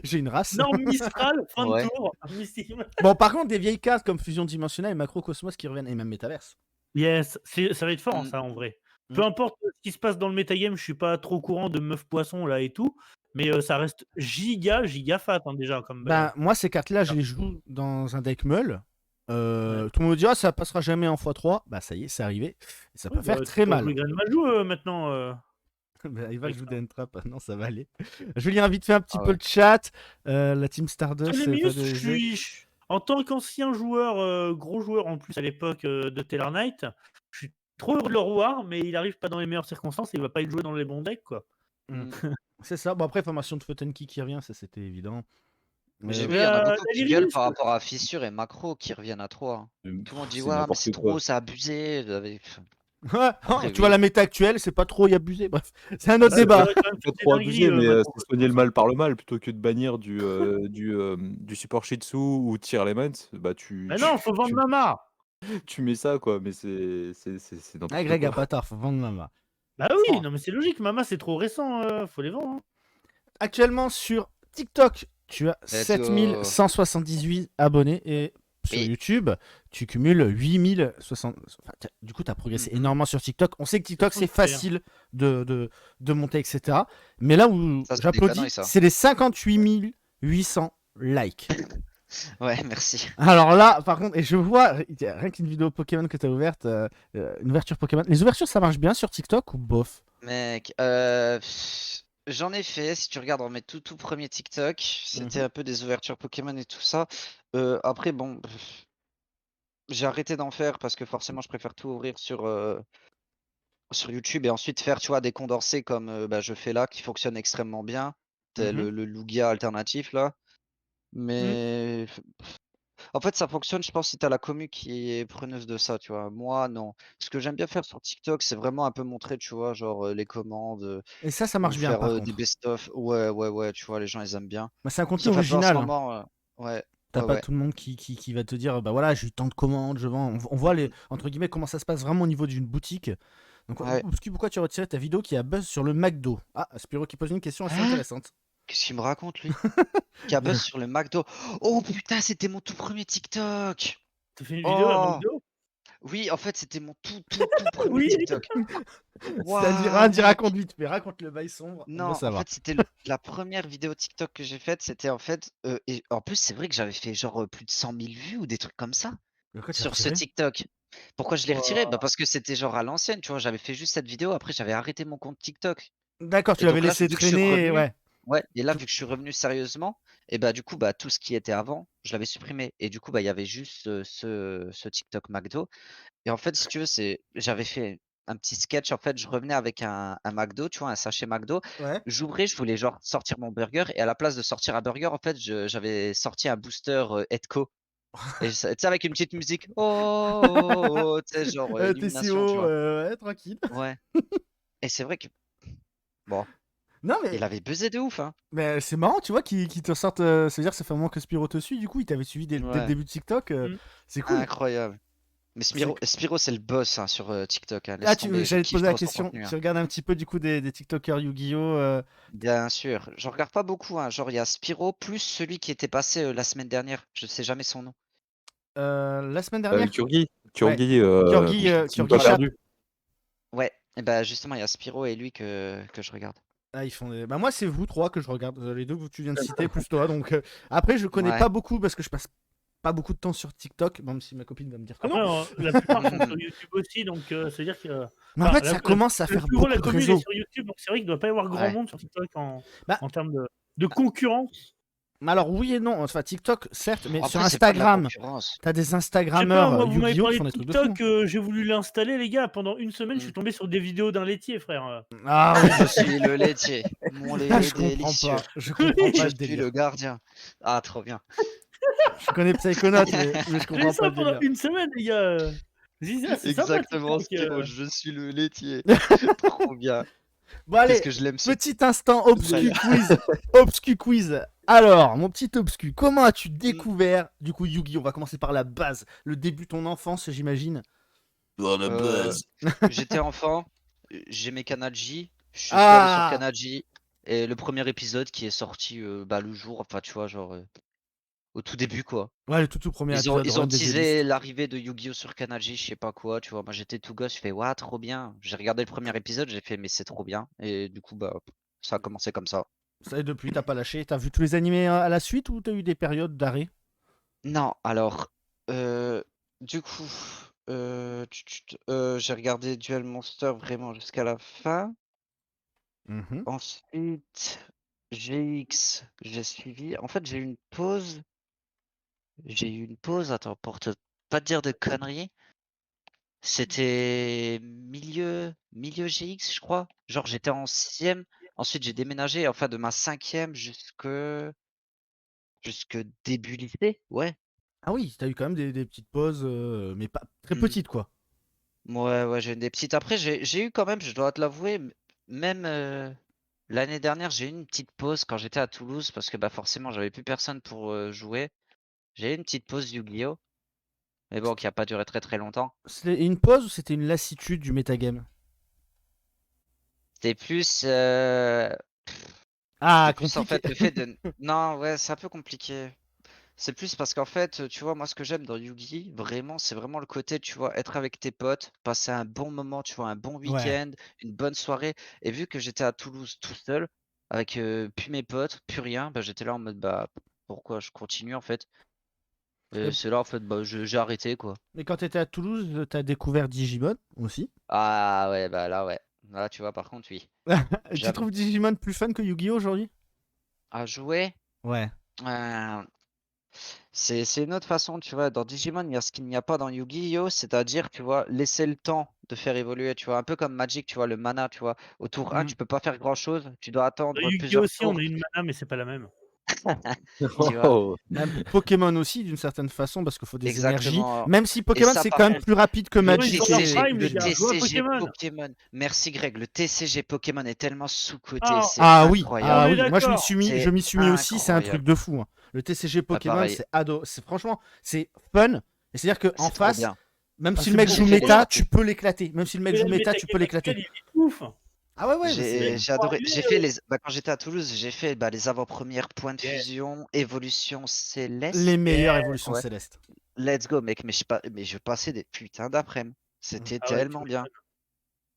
J'ai une race. Norme Mistral, fin Ouais. de tour. Mystic Mine. Bon, par contre, des vieilles cartes comme Fusion Dimensionnelle et Macrocosmos qui reviennent, et même Métaverse. Yes, ça va être fort, Mm. ça, en vrai. Mm. Peu importe ce qui se passe dans le metagame, je suis pas trop au courant de meuf poisson là et tout, mais ça reste giga fat hein, déjà comme Ben, moi, ces cartes-là, je les joue dans un deck Meul. Tout le monde me dit, ah, ça passera jamais en x3. Bah, ça y est, c'est arrivé. Et ça peut faire très mal. Jouer Grain Majou maintenant. Bah, il va Avec jouer ça. des Entrap. Non, ça va aller. Julien, vite fait un petit Ah peu ouais. le chat. La Team Stardust. Télémius, pas de- en tant qu'ancien joueur, gros joueur en plus à l'époque de Taylor Knight, je suis trop heureux de le revoir, mais il arrive pas dans les meilleures circonstances et il va pas être joué dans les bons decks, quoi. Mm. C'est ça. Bon, après, formation de Fotenki qui revient, ça c'était évident. Mais j'ai Euh, vu, il y en a la beaucoup qui Lyrius, gueulent par rapport à Fissure et Macro qui reviennent à 3. Tout le monde dit, C'est ouais, mais n'importe c'est quoi. trop, c'est abusé. Ouais, Après, tu vois oui. la méta actuelle, c'est pas trop y abuser. Bref, c'est un autre ça débat. aurait quand même Pas fait trop des abusé, dingueries, mais Macro. c'est soigner le mal par le mal plutôt que de bannir du support Shih Tzu ou Tier Element. Bah, Mais non, faut vendre Mama. tu mets ça, quoi, mais c'est Ah, n'importe Greg a quoi. pas tort, faut vendre Mama. Bah oui, Oh. non mais c'est logique, Mama c'est trop récent, faut les vendre. Hein. Actuellement sur TikTok, tu as Let's 7178 abonnés et sur Oui. YouTube, tu cumules 8060. Enfin, du coup, tu as progressé Mhm. énormément sur TikTok. On sait que TikTok, Faut c'est le faire. facile de monter, etc. Mais là où Ça, c'est des j'applaudis, conneries, ça. c'est les 58 800 likes. Ouais, merci. Alors là, par contre, et je vois, rien qu'une vidéo Pokémon que tu as ouverte, une ouverture Pokémon. Les ouvertures, ça marche bien sur TikTok ou bof? Mec, j'en ai fait. Si tu regardes dans mes tout premiers TikTok, c'était un peu des ouvertures Pokémon et tout ça. Après, bon, j'ai arrêté d'en faire parce que forcément, je préfère tout ouvrir sur YouTube et ensuite faire, tu vois, des condensés comme je fais là, qui fonctionnent extrêmement bien. C'est Mhm. le Lugia alternatif là. Mais en fait, ça fonctionne, je pense, si t'as la commu qui est preneuse de ça, tu vois. Moi, non. Ce que j'aime bien faire sur TikTok, c'est vraiment un peu montrer, tu vois, genre les commandes. Et ça Ou marche bien faire par des contre. best-of. Ouais, tu vois, les gens ils aiment bien. Bah, c'est un contenu Sauf un peu en ce original. Hein. moment, ouais, T'as pas ouais. tout le monde qui va te dire bah voilà, j'ai eu tant de commandes, je vends. On voit les entre guillemets comment ça se passe vraiment au niveau d'une boutique. Donc Ouais. pourquoi tu as retiré ta vidéo qui a buzz sur le McDo? Ah, Spiro qui pose une question assez Hein intéressante. Qu'est-ce qu'il me raconte, lui? Qui a buzz sur le McDo. Oh putain, c'était mon tout premier TikTok! T'as fait une vidéo à Oh! McDo? Oui, en fait, c'était mon tout premier Oui. TikTok. C'est-à-dire, Waouh, dis mec. raconte vite, mais raconte le bail sombre, on Non, veut en savoir. fait, c'était la première vidéo TikTok que j'ai faite. C'était en fait. Et en plus, c'est vrai que j'avais fait genre plus de 100 000 vues ou des trucs comme ça Pourquoi tu l'as sur ce retiré? TikTok. Pourquoi je l'ai retiré? Ouah. Bah parce que c'était genre à l'ancienne, tu vois. J'avais fait juste cette vidéo. Après, j'avais arrêté mon compte TikTok. D'accord, tu Et l'avais donc là, laissé vu que je suis traîner, revenu, ouais. ouais, et là, Tout- vu que je suis revenu sérieusement, et bah du coup, bah tout ce qui était avant, je l'avais supprimé. Et du coup, bah il y avait juste ce TikTok McDo. Et en fait, si tu veux, j'avais fait un petit sketch. En fait, je revenais avec un McDo, tu vois, un sachet McDo. Ouais. J'ouvrais, je voulais genre sortir mon burger. Et à la place de sortir un burger, en fait, j'avais sorti un booster Edco. Et tu sais, avec une petite musique. Oh, oh, oh, tu sais, genre T'es si illumination, tu haut, vois. ouais, tranquille. Ouais. Et c'est vrai que, bon, Non mais il avait buzzé de ouf, hein. mais c'est marrant, tu vois, qu'ils te sortent. C'est-à-dire que ça fait un moment que Spiro te suit, du coup, il t'avait suivi dès le Ouais. début de TikTok. Mm. C'est cool. Incroyable. Mais Spiro, c'est le boss hein, sur TikTok. Hein. Laisse Ah, tomber, je j'allais te kiffe poser la trop son question. contenu, hein. Tu regardes un petit peu du coup des TikTokers Yu-Gi-Oh! Bien sûr. J'en regarde pas beaucoup. Hein. Genre, il y a Spiro plus celui qui était passé la semaine dernière. Je sais jamais son nom. La semaine dernière? Curgi, Georgie, Team Georgie pas Chat. perdu. Ouais. Et bah, justement, il y a Spiro et lui que je regarde. Ah, ils font bah, moi, c'est vous trois que je regarde. Les deux que tu viens de citer, plus toi. Donc, après, je connais Ouais. pas beaucoup parce que je passe pas beaucoup de temps sur TikTok, même si ma copine va me dire que Après, non. la plupart sont sur YouTube aussi, donc c'est-à-dire que. Mais en enfin, fait, ça commence à le faire plus gros, beaucoup la de commune est réseaux. sur YouTube, donc c'est vrai qu'il doit pas y avoir grand Ouais. monde sur TikTok Bah, en termes de concurrence. Mais alors, oui et non. Enfin, TikTok, certes, mais sur Après, c'est pas de la Instagram, concurrence. t'as des Je sais pas, Instagrammeurs moi, vous m'avez Yu-Gi-Oh! parlé qui font de des trucs de fou. TikTok, j'ai voulu l'installer, les gars. Pendant une semaine, je suis Mm. tombé sur des vidéos d'un laitier, frère. Ah oui, Je suis le laitier. Mon ça, lait je comprends délicieux. pas. Je comprends pas Je le suis délire. le gardien. Ah, trop bien. Je connais Psychonaut, mais je J'ai comprends eu ça pas le pendant délire. une semaine, les gars. Je disais, ah, c'est sympa Exactement, TikTok. Spiro, je suis le laitier. Trop bien. Bon, allez, Qu'est-ce que je l'aime ce petit instant Voilà. obscu quiz. Obscu quiz. Alors, mon petit obscu, comment as-tu Mm. découvert, du coup, Yu-Gi-Oh! On va commencer par la base. Le début de ton enfance, j'imagine. J'étais enfant, j'aimais Canal J, je suis allé sur Ah Canal J et le premier épisode qui est sorti le jour, enfin tu vois, genre au tout début quoi. Ouais, le tout premier Ils ont, épisode, ils ont Run des teasé Duelistes. l'arrivée de Yu-Gi-Oh sur Canal J, je sais pas quoi, tu vois. Moi j'étais tout gosse, je fais waouh, trop bien. J'ai regardé le premier épisode, j'ai fait mais c'est trop bien. Et du coup, bah, ça a commencé comme ça. Ça, et depuis, t'as pas lâché. T'as vu tous les animés à la suite ou t'as eu des périodes d'arrêt? Non, alors, du coup, j'ai regardé Duel Monster vraiment jusqu'à la fin. Mhm. Ensuite, GX, j'ai suivi. En fait, j'ai eu une pause. J'ai eu une pause, attends, pour pas te dire de conneries. C'était milieu GX, je crois. Genre, j'étais en 6e. Ensuite, j'ai déménagé, enfin, de ma 5e jusque début lycée. Ouais. Ah oui, t'as eu quand même des petites pauses, mais pas très Mm. petites, quoi. Ouais, ouais, j'ai eu des petites. Après, j'ai eu quand même, je dois te l'avouer, même l'année dernière, j'ai eu une petite pause quand j'étais à Toulouse parce que bah forcément, j'avais plus personne pour jouer. J'ai eu une petite pause Yu-Gi-Oh! Mais bon, qui a pas duré très très longtemps. C'était une pause ou c'était une lassitude du metagame? C'était plus, Ah, c'était plus en compliqué. fait le fait de. Non, ouais, c'est un peu compliqué. C'est plus parce qu'en fait, tu vois, moi, ce que j'aime dans Yu-Gi, vraiment, c'est vraiment le côté, tu vois, être avec tes potes, passer un bon moment, tu vois, un bon Ouais. week-end, une bonne soirée. Et vu que j'étais à Toulouse tout seul, avec plus mes potes, plus rien, bah, j'étais là en mode, bah, pourquoi je continue en fait? Et Et- c'est là, en fait, bah, j'ai arrêté, quoi. Mais quand t'étais à Toulouse, t'as découvert Digimon aussi. Ah ouais, bah là, ouais. Là, tu vois, par contre, oui. Et tu trouves Digimon plus fun que Yu-Gi-Oh! Aujourd'hui? À jouer, Ouais. euh, c'est une autre façon, tu vois. Dans Digimon, il y a ce qu'il n'y a pas dans Yu-Gi-Oh! C'est-à-dire, tu vois, laisser le temps de faire évoluer, tu vois. Un peu comme Magic, tu vois, le mana, tu vois. Au tour 1, Mm. tu peux pas faire grand-chose. Tu dois Dans attendre Yu-Gi-Oh! plusieurs Aussi, on tours, a une mana, mais c'est pas la même. tu vois. Oh. Même Pokémon aussi, d'une certaine façon, parce qu'il faut des énergies. Exactement. Même si Et Pokémon, ça, c'est par quand même contre, plus rapide que le Pokémon, ils Magic sont leur TCG, prime, le les gars. Jouez à TCG Pokémon. Pokémon. Merci Greg, le TCG Pokémon est tellement sous-coté, Ah, c'est Ah oui, on incroyable. ah est oui. Moi, d'accord. je C'est m'y suis mis aussi. C'est un truc incroyable. de fou, hein. Le TCG Bah, Pokémon, pareil, c'est franchement, c'est fun. Et c'est-à-dire qu'en c'est trop face, bien. même Ah, si c'est le mec beaucoup J'ai joue fait trop les. bien. méta, tu peux l'éclater. Même si le mec Mais joue le méta, tu peux metagame l'éclater. actuel, il est ouf. Ah ouais, ouais, mais J'ai c'est. adoré. Arrivé, J'ai fait quand j'étais à Toulouse, j'ai fait bah, les avant-premières points de yeah, fusion, évolution Les céleste. meilleures yeah. évolutions Ouais. célestes. Let's go, mec. Mais je passais des putains d'après-midi. C'était Ah ouais, tu tellement bien.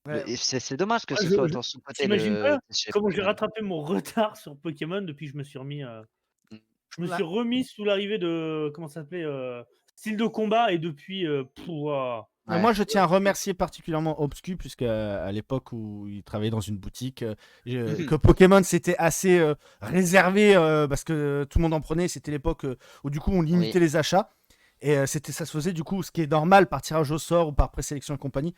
Ouais. Et c'est dommage que Ah, ce soit autant sous-coté t'imagines le pas chez comment j'ai Pokémon. rattrapé mon retard sur Pokémon depuis que je me suis remis. Mm. Je me Là. suis remis sous l'arrivée de comment ça s'appelait style de combat et depuis pouah. Ouais. Moi, je tiens à remercier particulièrement Obscu, puisque à l'époque où il travaillait dans une boutique, que Pokémon c'était assez réservé parce que tout le monde en prenait. C'était l'époque où du coup on limitait Oui. les achats et ça se faisait du coup, ce qui est normal par tirage au sort ou par présélection et compagnie.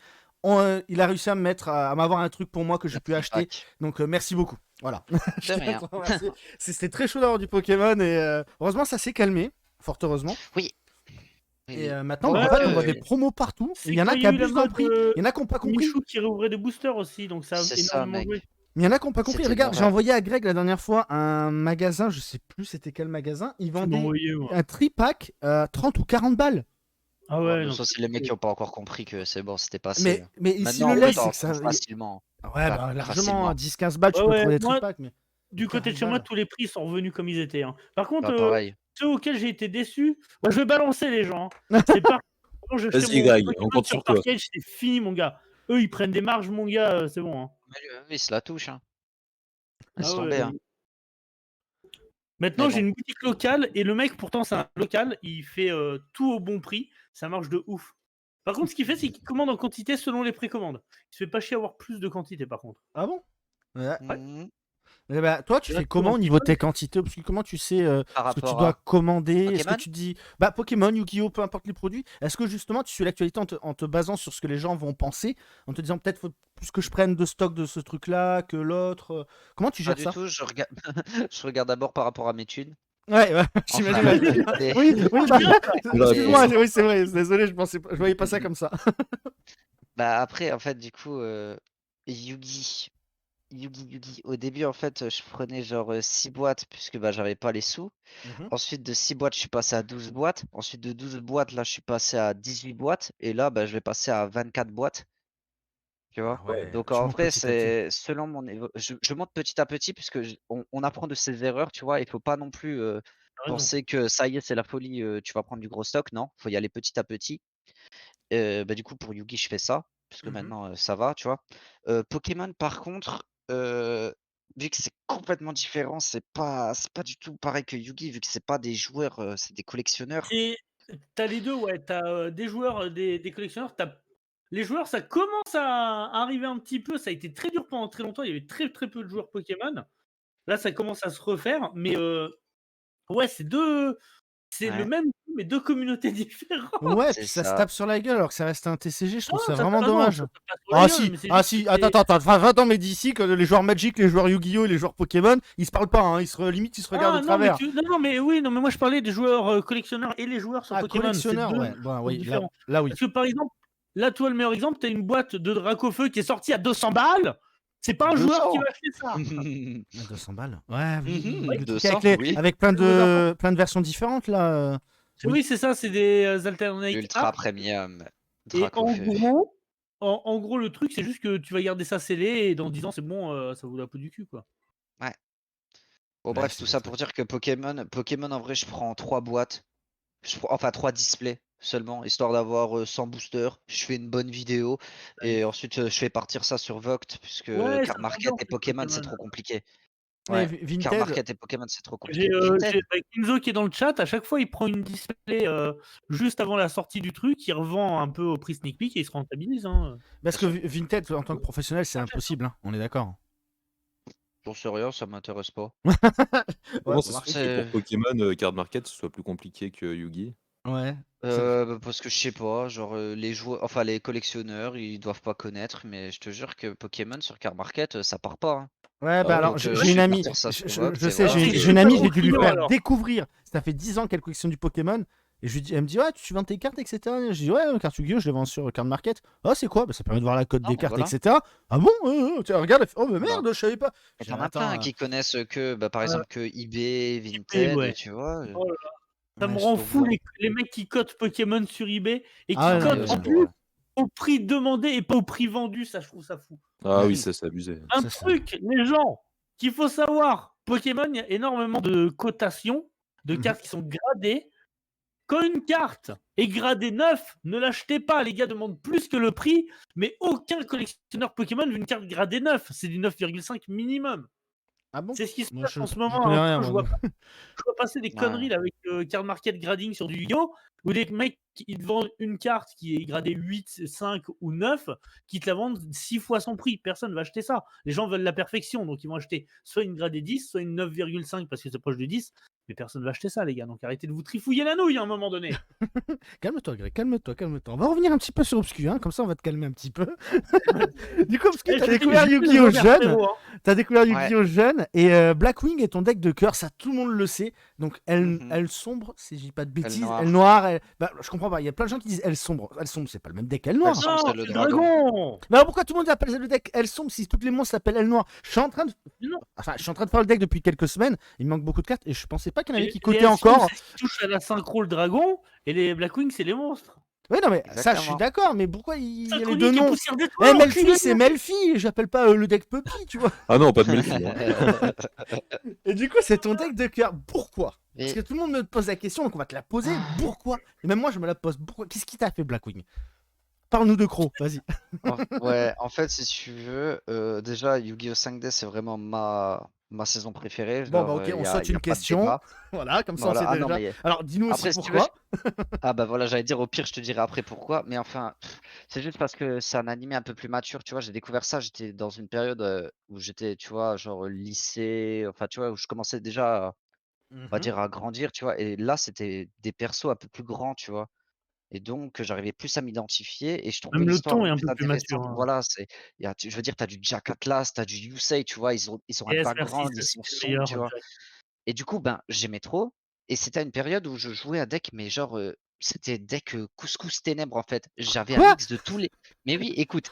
Il a réussi à m'avoir un truc pour moi que j'ai Le pu acheter. tripack. Donc merci beaucoup. Voilà. Je De tiens à rien. te remercier. C'était très chaud d'avoir du Pokémon et heureusement ça s'est calmé, fort heureusement. Oui. Et Oui. maintenant, Ouais, bah, en fait, on voit des Oui. promos partout. c'est Il y en quand a il qui y a eu la abusent dans le mode prix. Il y en a qui n'ont pas compris. Michou qui réouvrait des boosters aussi, donc ça a C'est ça, énormément mec. joué. Mais il y en a qui n'ont pas compris. C'était une Regarde, j'ai horreur. envoyé à Greg la dernière fois un magasin, je sais plus c'était quel magasin. Il Tu m'as vendait envoyé, moi. un tripack 30 ou 40 balles. Ah Ouais, ouais, mais non. ça, c'est les mecs qui n'ont pas encore compris que c'est bon, c'était passé. Mais ici, Maintenant, le en lait, vrai, c'est t'en que ça. trouves facilement. Ouais, bah, largement, Facilement. 10-15 balles, tu Ouais, peux ouais, trouver des moi, tripacks. Mais du côté de 40 chez moi, balles. tous les prix sont revenus comme ils étaient. Hein. Par contre, Bah, pareil. ceux auxquels j'ai été déçu, moi, je vais balancer les gens. Hein. C'est pas. Quand j'ai acheté Vas-y, mon Greg, on Pokémon compte sur sur toi. Parkage, c'est fini, mon gars. Eux, ils prennent des marges, mon gars, c'est bon. Hein. Mais lui, il se la touche. Hein. Laisse Ah ouais. tomber. Hein. Maintenant, Mais j'ai bon. une boutique locale et le mec, pourtant, c'est un local, il fait tout au bon prix. Ça marche de ouf. Par contre, ce qu'il fait, c'est qu'il commande en quantité selon les précommandes. Il se fait pas chier à avoir plus de quantité, par contre. Ah bon? Ouais. Mhm. Bah, toi, tu fais comment au niveau de tes quantités? Parce que comment tu sais Par ce que tu rapport dois à commander? Est-ce que Pokémon? tu dis bah Pokémon, Yu-Gi-Oh, peu importe les produits. Est-ce que justement tu suis l'actualité en te basant sur ce que les gens vont penser, en te disant peut-être faut plus que je prenne de stock de ce truc-là que l'autre. Comment tu Pas gères du ça? tout, je regarde je regarde d'abord par rapport à mes thunes. Ouais, ouais, Enfin, j'imagine. Ouais. les Oui, oui, bah, bien, ça. La excuse-moi, réponse. oui, c'est vrai. Désolé, je voyais pas ça comme ça. bah, après, en fait, du coup, Yugi au début, en fait, je prenais genre, 6 boîtes puisque, bah, j'avais pas les sous. Mhm. Ensuite de 6 boîtes, je suis passé à 12 boîtes. Ensuite de 12 boîtes, là, je suis passé à 18 boîtes et là, bah, je vais passer à 24 boîtes, tu vois? Ah ouais, Donc tu en montes vrai, petit à petit. c'est selon mon je monte petit à petit puisque on apprend de ses erreurs, tu vois? Il faut pas non plus, T'as raison. penser que ça y est, c'est la folie, tu vas prendre du gros stock. Non, faut y aller petit à petit. Bah, du coup, pour Yugi, je fais ça, parce que Mhm. maintenant, ça va, tu vois? Pokémon, par contre, vu que c'est complètement différent, c'est pas du tout pareil que Yugi, vu que c'est pas des joueurs, c'est des collectionneurs. Et tu les 2, ouais, tu as, des joueurs, des collectionneurs, tu les joueurs, ça commence à arriver un petit peu, ça a été très dur pendant très longtemps, il y avait très, très peu de joueurs Pokémon. Là, ça commence à se refaire, mais ouais, c'est le Ouais, même jeu, mais 2 communautés différentes. Ouais, c'est puis ça se ça. tape sur la gueule alors que ça reste un TCG, je Non, trouve ça ça vraiment ah non, dommage. ça tape pas sur la Ah gueule, si, mais c'est ah juste que si, attends, c'est attends, attends, va mais d'ici que les joueurs Magic, les joueurs Yu-Gi-Oh et les joueurs Pokémon, ils se parlent pas, hein, limite ils se regardent de ah non, mais travers. non, mais oui, non, mais moi je parlais des joueurs, collectionneurs et les joueurs sur Ah, Pokémon, c'est collectionneur, 2 ouais, bon, choses oui, différentes. là oui. Parce que par exemple, là, toi, le meilleur exemple, tu as une boîte de Dracofeu qui est sortie à 200 balles, c'est pas un joueur qui 200! va acheter ça. 200 balles. Ouais, Oui, le truc 200, oui. avec plein c'est Wizard. de versions différentes là. Oui. Oui, c'est ça, c'est des, alternate Ultra apps premium, et en Dracofeu. gros en gros, le truc, c'est juste que tu vas garder ça scellé et dans 10 ans, c'est bon, ça vaut la peau du cul, quoi. Ouais. Bon Ouais, bref, c'est tout des ça pour trucs. dire que Pokémon en vrai, je prends 3 boîtes. Enfin 3 displays seulement, histoire d'avoir 100 boosters. Je fais une bonne vidéo Ouais, et ensuite je fais partir ça sur Vogt puisque ouais, Card ça marche bien Market en et plus Pokémon c'est Pokémon. trop compliqué. Mais Ouais, Card Vinted, Market et Pokémon c'est trop compliqué. Vinted? J'ai Kinzo qui est dans le chat, à chaque fois il prend une display juste avant la sortie du truc, il revend un peu au prix sneak peek et il se rentabilise. Hein. parce Bien que sûr. Vinted en tant que professionnel, c'est Achète, hein. impossible, hein, on est d'accord. J'en sais rien, ça m'intéresse pas. Ouais, Comment ça se remarque. fait que pour C'est Pokémon, Card Market, ce soit plus compliqué que Yugi? Ouais. parce que je sais pas, genre les joueurs, enfin les collectionneurs, ils doivent pas connaître, mais je te jure que Pokémon sur Card Market, ça part pas, hein. Ouais, Ah bah ouais? alors Donc Moi, j'ai je une fais amie, partir ça sur Vogt je et sais, voilà. c'est que je j'ai suis une pas amie, gros j'ai dû lui client faire alors. découvrir. Ça fait 10 ans qu'elle collectionne du Pokémon. Et elle me dit, ouais, tu vends tes cartes, etc. Je dis, ouais, carte Yu-Gi-Oh, je les vends sur Card Market. Ah, c'est quoi? Bah, ça permet de voir la cote Ah des bah cartes, voilà. etc. Ah bon? Tiens, regarde, elle fait, oh, mais Bah, merde, je savais pas. et Je dis, tu en mais as plein attends. qui connaissent que, bah, par exemple, que eBay, eBay, Vinted, ouais. tu vois. Oh là là, ça me Ouais, rend Donc fou bon. les mecs qui cotent Pokémon sur eBay et Ah qui ouais, non, Ah cotent mais ouais, en non. plus au prix demandé et pas au prix vendu, ça je trouve ça fou. Ah oui, ouais, ça, c'est abusé. Un ça, truc, les gens, qu'il faut savoir, Pokémon, il y a énormément de cotations, de Mhm. cartes qui sont gradées. Quand une carte est gradée 9, ne l'achetez pas. Les gars demandent plus que le prix, mais aucun collectionneur Pokémon veut une carte gradée 9. C'est du 9,5 minimum. Ah bon? C'est ce qui se Moi, passe en ce je moment connais un rien, peu. moi. Je vois passer des Ouais. conneries là, avec Card Market Grading sur du Yu-Gi-Oh! Où les mecs ils te vendent une carte qui est gradée 8, 5 ou 9, qui te la vendent 6 fois son prix. Personne va acheter ça. Les gens veulent la perfection, donc ils vont acheter soit une gradée 10, soit une 9,5 parce que c'est proche de 10. Mais personne va acheter ça, les gars. Donc arrêtez de vous trifouiller la nouille à un moment donné. Calme-toi, Greg, calme-toi, calme-toi. On va revenir un petit peu sur Obscur, hein, comme ça on va te calmer un petit peu. Du coup, Obscur, Eh, t'as je te dis, découvert je Yu-Gi-Oh! regarde, Jeune. frérot, hein. T'as découvert Ouais. Yu-Gi-Oh! Jeune. Et Blackwing est ton deck de cœur, ça tout le monde le sait. Donc Mhm. elle sombre, si je dis pas de Elle bêtises. Elle noire. noire, bah, je comprends pas. Il y a plein de gens qui disent elle sombre. Elle sombre, c'est pas le même deck, elle Elle noire. sombre, Non, c'est le c'est le dragon. dragon. Mais alors pourquoi tout le monde appelle le deck elle sombre si toutes les monstres s'appellent elle noire? Je suis en train de. Non. Enfin, je suis en train de faire le deck depuis quelques semaines. Il me manque beaucoup de cartes et je pensais pas qu'il y en avait qui Les cotaient Elsions, encore. c'est ce qui touche à la synchro le dragon, et les Blackwing, c'est les monstres. Oui, non, mais ça, je suis Exactement. d'accord. Mais pourquoi il y a les deux Synchronique et noms? poussière Eh, d'étoile, Melfi, enculé. c'est Melfi. J'appelle pas le deck Puppy, tu vois. Ah non, pas de Melfi, hein. Et du coup, c'est ton deck de cœur. Pourquoi? Parce Et que tout le monde me pose la question, donc on va te la poser. Pourquoi? Et même moi, je me la pose. Pourquoi? Qu'est-ce qui t'a fait Blackwing? Parle-nous de Croc, vas-y. ouais, en fait, si tu veux, déjà Yu-Gi-Oh! 5D, c'est vraiment Ma saison préférée, Bon, bah, genre, ok, il on y a saute y a une pas de question. débat. Voilà, comme ça, on Voilà. sait Ah non, déjà. mais Alors, dis-nous aussi après, si tu veux, pourquoi. ah bah voilà, j'allais dire au pire, je te dirai après pourquoi, mais enfin, c'est juste parce que c'est un animé un peu plus mature, tu vois. J'ai découvert ça, j'étais dans une période où j'étais, tu vois, genre lycée, enfin, tu vois, où je commençais déjà, on va Mhm. dire, à grandir, tu vois. Et là, c'était des persos un peu plus grands, tu vois. Et donc, j'arrivais plus à m'identifier et je trouvais Même le l'histoire ton est un plus peu plus mature. intéressante. Voilà, je veux dire, tu as du Jack Atlas, tu as du Yusei, tu vois, ils ont un Yes, merci, background, ils ça sont c'était le sombres, meilleur, tu vois. Jack. Et du coup, ben, j'aimais trop. Et c'était à une période où je jouais un deck, mais genre, c'était deck couscous ténèbres en fait. J'avais un Quoi? mix de tous les. Mais oui, écoute.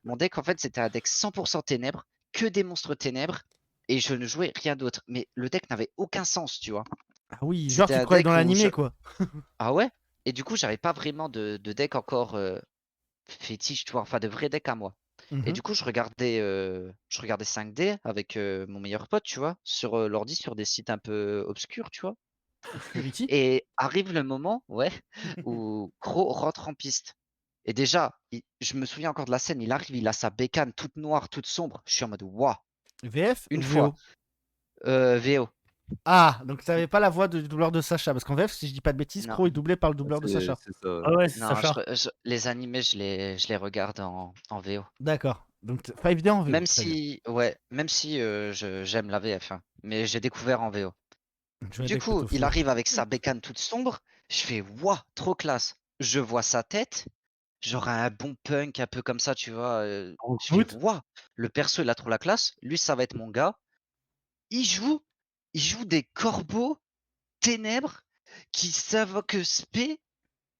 Mon deck en fait, c'était un deck 100% ténèbres, que des monstres ténèbres, et je ne jouais rien d'autre. Mais le deck n'avait aucun sens, tu vois. Ah oui, genre C'était tu te un croyais dans deck où je. l'animé, quoi. Ah ouais? Et du coup, j'avais pas vraiment de deck encore fétiche, tu vois, enfin de vrai deck à moi. Et Mhm. du coup, je regardais 5D avec mon meilleur pote, tu vois, sur l'ordi, sur des sites un peu obscurs, tu vois. Obscurity. Et arrive le moment, ouais, où Croc rentre en piste. Et déjà, je me souviens encore de la scène, il arrive, il a sa bécane toute noire, toute sombre. Je suis en mode, waouh, VF ou une fois. VO? VO. Ah, donc t'avais pas la voix du doubleur de Sacha, parce qu'en VF, si je dis pas de bêtises, Non, Crow est doublé par le doubleur de C'est Sacha. c'est ça, Ah ouais. ouais, c'est non, Sacha. les animés, je les regarde en VO. D'accord. Donc 5D en VO, Même très bien. si, ouais, même si j'aime la VF, hein, mais j'ai découvert en VO. Je vais Du deck coup, il Tofu. arrive avec sa bécane toute sombre. Je fais, waouh, trop classe. Je vois sa tête, genre un bon punk, un peu comme ça, tu vois. En Je fais, foot. waouh, le perso, il a trop la classe. Lui, ça va être mon gars. Il joue, il joue des corbeaux ténèbres qui savent que spé.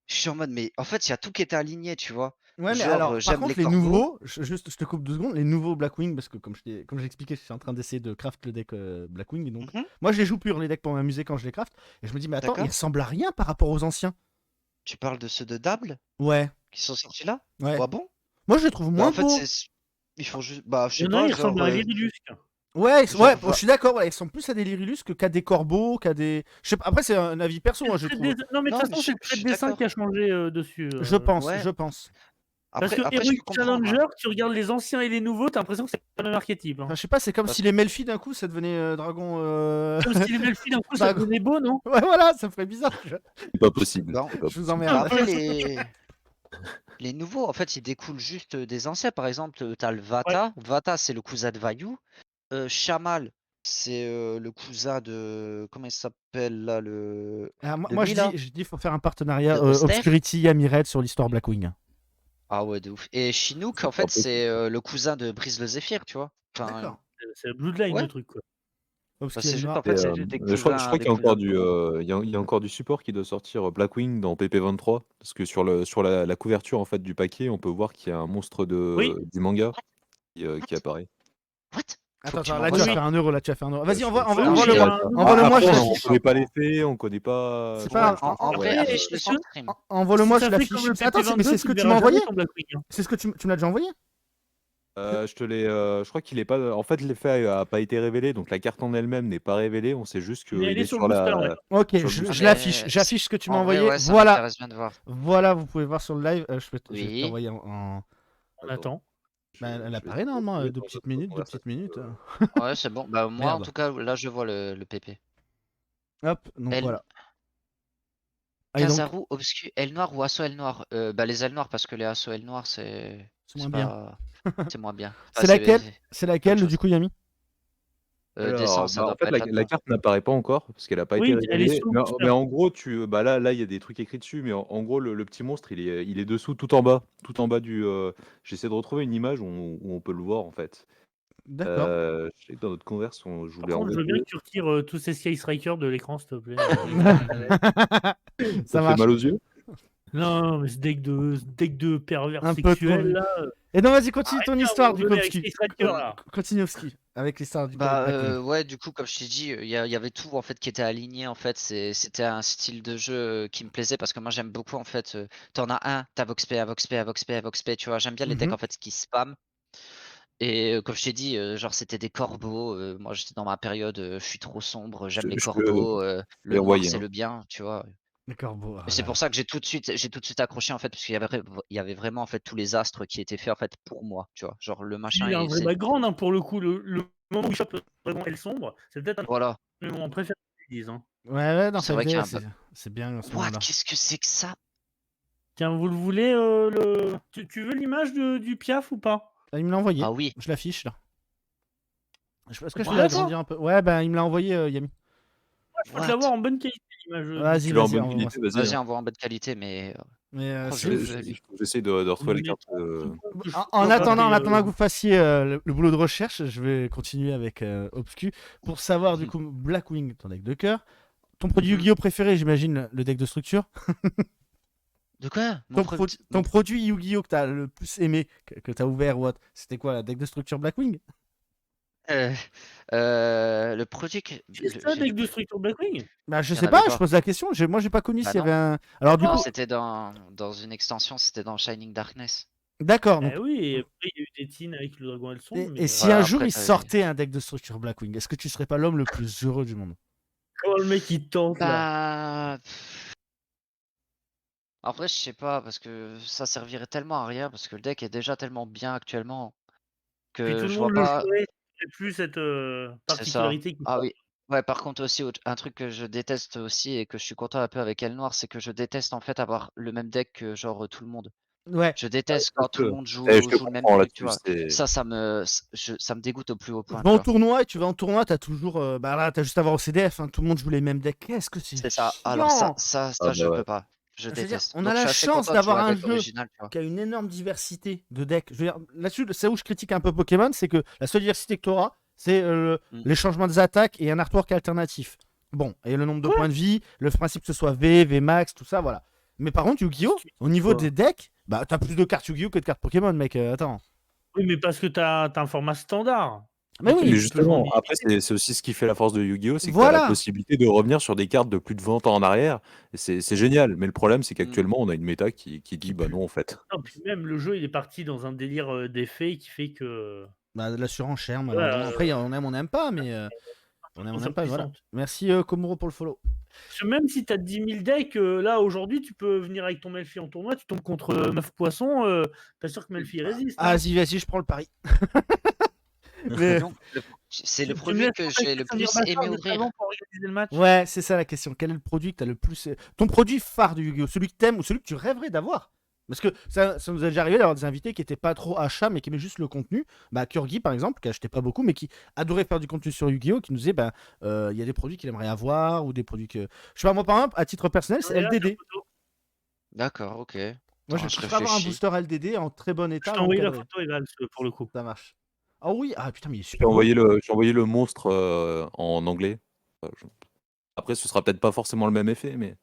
Je suis en mode, mais en fait, il y a tout qui était aligné, tu vois. Ouais, mais Genre, alors, par j'aime les contre, les corbeaux. nouveaux, je te coupe 2 secondes, les nouveaux Blackwing, parce que comme j'ai expliqué, je suis en train d'essayer de craft le deck Blackwing, donc Mhm, moi je les joue pur les decks pour m'amuser quand je les craft, et je me dis, mais attends, ils d'accord. ressemblent à rien par rapport aux anciens. Tu parles de ceux de Dable Ouais, qui sont sortis là? ouais. Ah bon? Moi je les trouve Bah, moins en fait, beaux. ils font juste, bah, je Il Il sais y en a un, pas, il ressemble genre, à un Lyrilusc. Ouais, genre, je suis d'accord, voilà, ils sont plus à des Lyrilus qu'à des corbeaux, qu'à des. Je sais pas, après, c'est un avis perso, moi je trouve. Non, mais de non, toute mais façon, c'est le je trait de suis dessin qui a d'accord. changé dessus. Je pense, Ouais. je pense. Parce Après, que après, je Heroic peux comprendre, Challenger, hein. tu regardes les anciens et les nouveaux, t'as l'impression que c'est pas le même archétype. Enfin, Hein. je sais pas, c'est comme Parce si que, les Melfi d'un coup ça devenait dragon. Comme si les Melfi d'un coup ça Dragon. devenait beau, non? Ouais, voilà, ça ferait bizarre. C'est pas possible, bon, c'est pas Je vous possible. Un emmerde. après, peu. les nouveaux, en fait, ils découlent juste des anciens. Par exemple, t'as le Ouais. Vata. Vata, c'est le cousin de Vayu. Shamal, c'est le cousin de. Comment il s'appelle là, Ah, de moi, Mila, je dis, faut faire un partenariat de Oster. Obscurity Amired sur l'histoire Blackwing. Ah ouais, de ouf. Et Chinook, C'est en pas fait, possible. c'est le cousin de Brise le Zéphyr, tu vois. Enfin, D'accord. C'est le Bloodline le ouais. truc, quoi. Bah, Obscurity c'est juste, en Noir. fait, c'est juste Je crois des qu'il y a encore cousins. du, il y a encore du support qui doit sortir Blackwing dans PP23, parce que sur la couverture en fait du paquet, on peut voir qu'il y a un monstre Oui. du manga What? qui apparaît. What? Faut Attends, que tu attends, là m'envoies tu Oui, vas ça. oui. faire 1 euro, là tu vas faire 1 euro. Vas-y, Oui, oui, il y a envoie-le-moi. un nouveau. Envoie-le-moi, Après, je Après, on l'affiche. connaît pas l'effet, on connaît pas. Je sais Ouais, pas, pas. je sais pas. en vrai, Après, affiche-le sur est-ce le que stream. Envoie-le-moi, si je ça fait comme l'affiche. le Attends, mais c'est PP22, ce tu que ne tu verras m'as envoyé? jamais ton Blackwing. Hein. C'est ce que tu me l'as déjà envoyé? Je crois qu'il est pas. En fait, l'effet a pas été révélé, donc la carte en elle-même n'est pas révélée. On sait juste Mais elle qu'il est est sur le booster, ouais. Ok, sur le Ah, je booster. l'affiche. mais J'affiche ce que tu m'as en vrai, envoyé. ouais, ça Voilà. m'intéresse bien de voir. Voilà, vous pouvez voir sur le live. Je vais te Oui. l'envoyer en. On Attends, attend. Bah, elle je vais apparaît essayer de le normalement, trouver 2 dans petites notre minutes, 2 petites conversation. minutes. Ouais, c'est bon. Bah, moi, en Merde. tout cas, là, je vois le PP. Hop, donc Elle, voilà. Et donc, Kazaru, Obscu, aile noire ou Asso aile noire? Bah, les ailes noires, parce que les Asso aile noires, c'est moins c'est bien. pas. C'est moins bien. Enfin, C'est laquelle? C'est c'est autre laquelle, du chose. coup, Yami? Descend, Alors, ça bah, en doit pas fait, être la là-dedans. carte n'apparaît pas encore parce qu'elle n'a pas été Oui, elle est révélée. sur le Mais booster. en gros, bah là, il y a des trucs écrits dessus, mais en gros, le petit monstre, il est dessous, tout en bas du. J'essaie de retrouver une image où on peut le voir en fait. D'accord. Je sais que dans notre converse, je Par voulais contre, je veux bien envoyer. que tu retires tous ces Sky Strikers de l'écran, s'il te plaît. Ça Ça te fait marche. mal aux yeux? Non, mais ce deck de pervers Un peu trop sexuel, vu. là. Et non, vas-y, continue ton Arrêtez à un histoire, moment du coup, donné avec Obscu. Sky Striker, là. Continue, Obscu, avec l'histoire du Bah, Blackwing. ouais, du coup, comme je t'ai dit, y avait tout en fait qui était aligné. En fait, c'était un style de jeu qui me plaisait parce que moi j'aime beaucoup en fait. T'en as un, t'as Voxp, Avoxp, Avoxp, Avoxp, tu vois. J'aime bien les decks Mhm. en fait qui spam. Et comme je t'ai dit, genre c'était des corbeaux. Moi j'étais dans ma période, je suis trop sombre, j'aime les Je corbeaux. l'ai Le noir envoyé. c'est Hein. le bien, tu vois. D'accord, bon. Et c'est pour ça que j'ai tout de suite accroché en fait, parce qu'il y avait vraiment en fait tous les astres qui étaient faits en fait pour moi, tu vois. Genre le Puis machin, il a un et vrai background, hein, pour le coup. Le moment où il chope vraiment elle sombre, c'est peut-être un Voilà. de mes moments préférés qu'ils disent. Hein. Ouais, dans C'est vrai qu'il y FFD, a un c'est bien à ce What? moment-là. Qu'est-ce que c'est que ça? Tiens, vous le voulez, tu veux l'image du Piaf ou pas? Ah, il me l'a envoyé. Ah oui. Je l'affiche là. Est-ce que je peux What? l'agrandir un peu? Ouais, ben il me l'a envoyé, Yami. Je peux te What? l'avoir en bonne qualité, l'image du Vas-y, Tu l'as en vas-y, bonne envoie-moi qualité, ça. vas-y. Vas-y, Hein. envoie en bonne qualité, mais Mais oh, c'est. J'essaie de retrouver les Mais cartes. 30 secondes que je En peux attendant, pas, que vous fassiez le boulot de recherche, je vais continuer avec Obscu pour savoir du coup Blackwing, ton deck de cœur. Ton produit Mhm. Yu-Gi-Oh préféré, j'imagine, le deck de structure. De quoi? Ton produit Yu-Gi-Oh que t'as le plus aimé, que t'as ouvert ou autre, c'était quoi, la deck de structure Blackwing? Le produit que C'est ça, deck de structure Blackwing? Bah je Il y en sais avait pas, je pas. pose la question. Moi j'ai pas connu Bah s'il y non. avait un. Alors du Non, coup, c'était dans une extension, c'était dans Shining Darkness. d'accord. Donc, Eh oui, et après il y a eu des teens avec le dragon et le sombre, et mais si Voilà, un jour après, il sortait un deck de structure Blackwing, est-ce que tu serais pas l'homme le plus heureux du monde? oh le mec il tente là. Bah. Après, je sais pas, parce que ça servirait tellement à rien, parce que le deck est déjà tellement bien actuellement Puis tout que le je vois monde le pas. jouait, il y a plus cette C'est ça. particularité qui Ah oui. Ouais, par contre aussi, un truc que je déteste aussi et que je suis content un peu avec Elle Noire, c'est que je déteste en fait avoir le même deck que genre tout le monde. Ouais. Je déteste quand tout le monde Je te joue le même comprends truc, tu là-dessus. vois. Ça me dégoûte au plus haut Tu point, vas tu en vois. tournoi et tu vas en tournoi, t'as toujours. Bah là, t'as juste à voir au CDF, hein, tout le monde joue les mêmes decks. Qu'est-ce que c'est C'est ça. Alors chiant! Ah je bah peux ouais. pas. Je Je veux dire, déteste. on a Donc je la suis assez chance content de jouer d'avoir un avec jeu l'original, tu vois. qui a une énorme diversité de decks. Je veux dire, là-dessus, c'est où je critique un peu Pokémon, c'est que la seule diversité que tu auras, c'est Mm. les changements des attaques et un artwork alternatif. Bon, et le nombre de Quoi? points de vie, le principe que ce soit V, V max, tout ça, voilà. Mais par contre, Yu-Gi-Oh, au niveau Quoi? des decks, bah t'as plus de cartes Yu-Gi-Oh que de cartes Pokémon, mec. Attends. Oui, mais parce que t'as un format standard. Mais Donc, oui, Mais tu peux jouer en justement, après, illimité. c'est aussi ce qui fait la force de Yu-Gi-Oh! C'est que tu as la voilà. possibilité de revenir sur des cartes de plus de 20 ans en arrière. Et c'est génial. Mais le problème, c'est Mm. qu'actuellement, on a une méta qui dit bah pue. non, en fait. Non, puis même le jeu il est parti dans un délire d'effets qui fait que Bah, de la surenchère, voilà, malheureusement. Après, on aime pas, mais on aime console pas, voilà. puissante. Merci Komuro pour le follow. Parce que même si t'as 10 000 decks, là aujourd'hui tu peux venir avec ton Melfi en tournoi, tu tombes contre Meuf Poisson, pas sûr que Melfi résiste. Ah, Hein. vas-y, je prends le pari. Mais Donc, c'est le Tu me produit laisses que contacter j'ai le Samir plus Bachar aimé juste ouvrir. avant pour organiser le match. ouais, c'est ça la question. Quel est le produit que tu as le plus. Ton produit phare de Yu-Gi-Oh! Celui que t'aimes ou celui que tu rêverais d'avoir? Parce que ça nous est déjà arrivé d'avoir des invités qui étaient pas trop achats mais qui aimaient juste le contenu. Bah, Kurgi par exemple, qui achetait pas beaucoup mais qui adorait faire du contenu sur Yu-Gi-Oh! Qui nous disait, bah, il y a des produits qu'il aimerait avoir ou des produits que. Je sais pas, moi par exemple, à titre personnel, c'est J'en ai là, LDD. la photo. D'accord, ok. Moi, Attends, je je kifferais avoir un réfléchis. booster LDD en très bon Je état t'ai à envoyé la encadrer. photo, Eval, pour le coup. Ça marche. Ah oui, ah putain, mais il est J'ai super beau. envoyé le monstre en anglais. Après, ce sera peut-être pas forcément le même effet, mais.